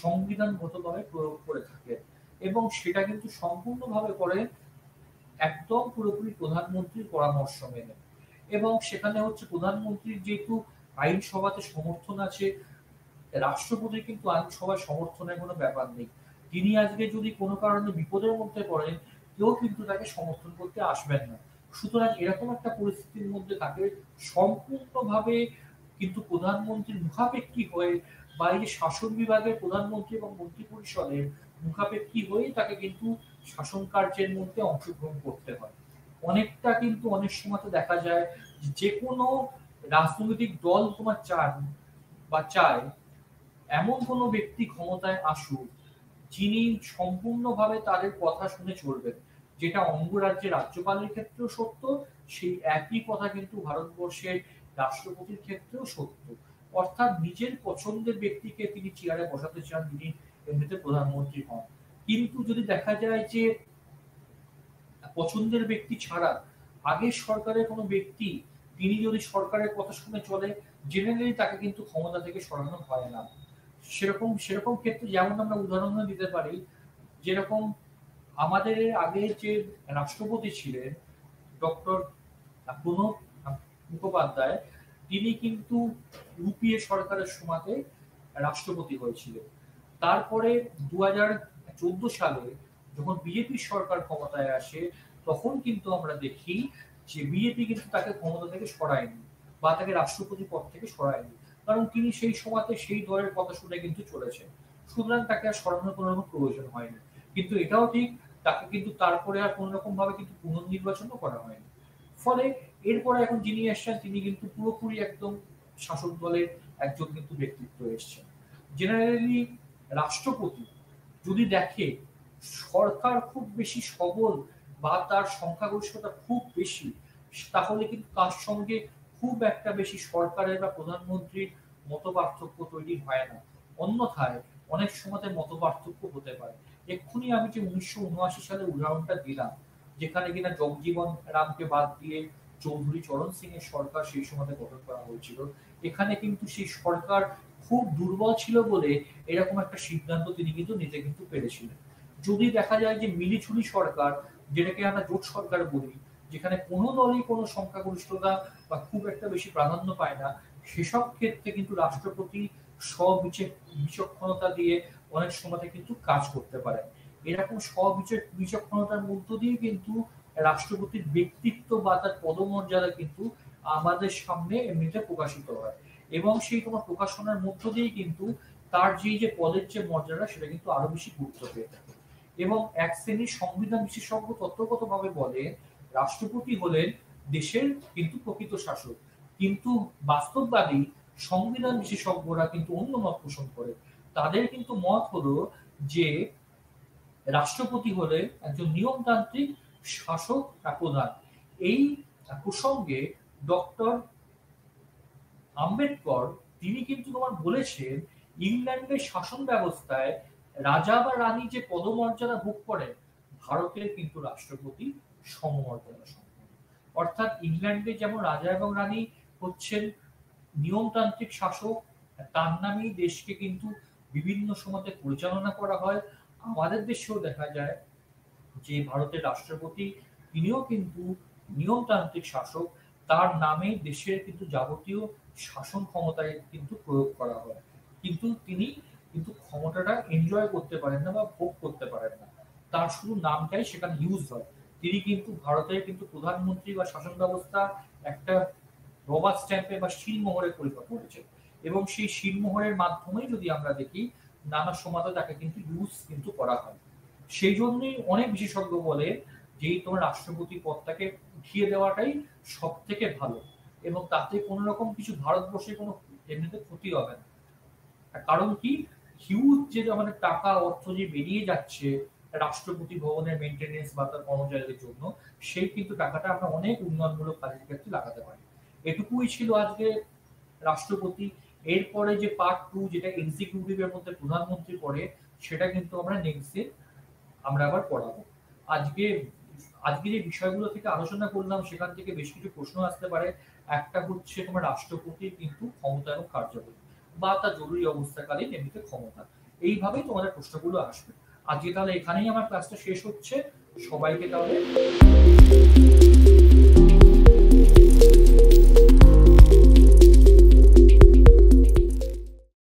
[SPEAKER 1] সংবিধানগতভাবে প্রয়োগ করে থাকেন এবং সেটা কিন্তু সম্পূর্ণভাবে করে একদম পুরোপুরি প্রধানমন্ত্রীর পরামর্শ মেনে। এবং সেখানে হচ্ছে প্রধানমন্ত্রীর যেহেতু আইনসভাতে সমর্থন আছে, রাষ্ট্রপতির কিন্তু আইনসভায় সমর্থনের কোনো ব্যাপার নেই। তিনি আজকে যদি কোনো কারণে বিপদের মধ্যে পড়েন, কেউ কিন্তু তাকে সমর্থন করতে আসবেন না। সুতরাং এরকম একটা পরিস্থিতির মধ্যে তাকে সম্পূর্ণভাবে কিন্তু প্রধানমন্ত্রীর মুখাপেক্ষী হয়ে বা এই যে শাসন বিভাগের প্রধানমন্ত্রী এবং মন্ত্রিপরিষদের মুখাপেক্ষী হয়ে তাকে কিন্তু শাসন কার্যের মধ্যে অংশগ্রহণ করতে হয়। অনেকটা কিন্তু অনেক সময় তো দেখা যায় যে কোনো রাজনৈতিক দল তোমার চান বা চায় এমন কোনো ব্যক্তি ক্ষমতায় আসুক যিনি সম্পূর্ণভাবে তাদের কথা শুনে চলবেন। যেটা অঙ্গরাজ্যের রাজ্যপালের ক্ষেত্রেও সত্য, সেই একই কথা কিন্তু ভারতবর্ষের রাষ্ট্রপতির ক্ষেত্রেও সত্য। অর্থাৎ নিজের পছন্দের ব্যক্তিকে তিনি চেয়ারে বসাতে চান, যিনি এমনিতে প্রধানমন্ত্রী হন। কিন্তু যদি দেখা যায় যে পছন্দের ব্যক্তি ছাড়া আগের সরকারের কোনো ব্যক্তি তিনি যদি সরকারের কথা শুনে চলে, জেনারেলি তাকে কিন্তু ক্ষমতা থেকে সরানো হয় না। সেরকম সেরকম ক্ষেত্রে যেমন আমরা উদাহরণ দিতে পারি, যেরকম আমাদের আগে যে রাষ্ট্রপতি ছিলেন ডক্টর প্রণব মুখোপাধ্যায়, তিনি কিন্তু ইউপিএ সরকারের সময়তে রাষ্ট্রপতি হয়েছিলেন। তারপরে 2014 সালে যখন বিজেপি সরকার ক্ষমতায় আসে, তখন কিন্তু আমরা দেখি যে বিজেপি কিন্তু তাকে ক্ষমতা থেকে সরায়নি বা তাকে রাষ্ট্রপতি পদ থেকে সরায়নি, কারণ তিনি সেই সময়তে সেই দলের কথা শুনে কিন্তু চলেছেন। সুতরাং তাকে আর সরানোর কোনো রকম প্রয়োজন হয়নি। কিন্তু এটাও ঠিক, তাকে কিন্তু তারপরে আর কোন রকম ভাবে কিন্তু পুনর্নির্বাচনও করা হয়নি। ফলে এরপরে এখন যিনি এসছেন তিনি কিন্তু পুরোপুরি একদম শাসক দলের একজন কিন্তু ব্যক্তিত্ব এসছেন। জেনারেলি রাষ্ট্রপতি যদি দেখে সরকার খুব বেশি সবল বা তার সংখ্যাগরিষ্ঠতা খুব বেশি, তাহলে কিন্তু তার সঙ্গে খুব একটা বেশি সরকারের বা প্রধানমন্ত্রীর মতপার্থক্য তৈরি হয় না। অন্যথায় অনেক সময় মতপার্থক্য হতে পারে। এক্ষুনি আমি যে 1979 সালের উদাহরণটা দিলাম, যেখানে কিনা জগজীবন রামকে বাদ দিয়ে চৌধুরী চরণ সিং এর সরকার সেই সময় গঠন করা হয়েছিল, এখানে কিন্তু সেই সরকার খুব দুর্বল ছিল বলে এরকম একটা সিদ্ধান্ত তিনি কিন্তু নিতে কিন্তু পেরেছিলেন। যদি দেখা যায় যে মিলিছুলি সরকার, যেটাকে আমরা জোট সরকার বলি, যেখানে কোনো দলই কোনো সংখ্যাগরিষ্ঠতা বা খুব একটা বেশি প্রাধান্য পায় না, সেসব ক্ষেত্রে কিন্তু রাষ্ট্রপতি বিচক্ষণতা দিয়ে অনেক সময় কিন্তু কাজ করতে পারে। এরকম বিচক্ষণতার মধ্য দিয়ে কিন্তু রাষ্ট্রপতির ব্যক্তিত্ব বা তার পদমর্যাদা কিন্তু আমাদের সামনে এমনিতে প্রকাশিত হয় এবং সেই তোমার প্রকাশনার মধ্য দিয়ে কিন্তু তার যে পদের যে মর্যাদা সেটা কিন্তু আরো বেশি গুরুত্ব পেয়ে থাকে। এবং এক শ্রেণীর সংবিধান বিশেষজ্ঞ তত্ত্বগতভাবে বলে রাষ্ট্রপতি হলেন দেশের কিন্তু প্রকৃত শাসক, কিন্তু বাস্তববাদী সংবিধান বিশেষজ্ঞরা কিন্তু অন্য মত পোষণ করে। তাদের কিন্তু মত হলো যে রাষ্ট্রপতি হলে একজন নিয়মতান্ত্রিক শাসক বা প্রধান। এই প্রসঙ্গে ডক্টর আম্বেদকর তিনি কিন্তু তোমার বলেছেন ইংল্যান্ডের শাসন ব্যবস্থায় রাজা বা রানী যে পদমর্যাদা ভোগ করেন, ভারতের কিন্তু রাষ্ট্রপতি সমমর্যাদা সম্পন্ন। অর্থাৎ ইংল্যান্ডে যেমন রাজা এবং রানী হচ্ছেন নিয়মতান্ত্রিক শাসক, তার নামেই দেশকে কিন্তু বিভিন্ন সময় পরিচালনা করা হয়। আমাদের দেশেও দেখা যায় যে ভারতের রাষ্ট্রপতি তিনিও কিন্তু নিয়মতান্ত্রিক শাসক, তার নামে দেশের কিন্তু যাবতীয় শাসন ক্ষমতায় কিন্তু প্রয়োগ করা হয়, কিন্তু তিনি কিন্তু ক্ষমতাটা এনজয় করতে পারেন না বা ভোগ করতে পারেন না, তার শুধু নামটাই সেখানে ইউজ হয়। তিনি কিন্তু ভারতের কিন্তু প্রধানমন্ত্রী বা শাসন ব্যবস্থা একটা রবার স্ট্যাম্পে বা শিলমোহরে পরিণত হয়েছে এবং সেই শিলমোহরের মাধ্যমেই যদি আমরা দেখি নানা সময় তাকে কিন্তু ইউজ কিন্তু করা হয়। সেই জন্যই অনেক বিশেষজ্ঞ বলে যে তোমার রাষ্ট্রপতি পদটাকে উঠিয়ে দেওয়াটাই সব থেকে ভালো এবং তাতে কোন রকম কিছু ভারতবর্ষে কোনো এমনিতে ক্ষতি হবে না। কারণ কি, হিউজ যে আমাদের টাকা অর্থ যে বেরিয়ে যাচ্ছে রাষ্ট্রপতি ভবনের মেইনটেনেন্স বা তার কর্মচারীদের জন্য, সেই কিন্তু টাকাটা আমরা অনেক উন্নয়নমূলক কাজের ক্ষেত্রে লাগাতে পারি। এটুকুই ছিল আজকে রাষ্ট্রপতি। এরপরে যে পার্ট টু, যেটা এক্সিকিউটিভের মধ্যে প্রধানমন্ত্রী পড়ে, সেটা কিন্তু আমরা নেক্সট দিন আমরা আবার পড়াবো। আজকে আজকে যে বিষয়গুলো থেকে আলোচনা করলাম সেখান থেকে বেশ কিছু প্রশ্ন আসতে পারে। একটা হচ্ছে তোমার রাষ্ট্রপতির কিন্তু ক্ষমতা এবং কার্যাবলী বা তার জরুরি অবস্থাকালীন এমনিতে ক্ষমতা। এইভাবেই তোমাদের প্রশ্নগুলো আসবে। আজকে তাহলে এখানেই আমার ক্লাসটা শেষ হচ্ছে। সবাইকে তাহলে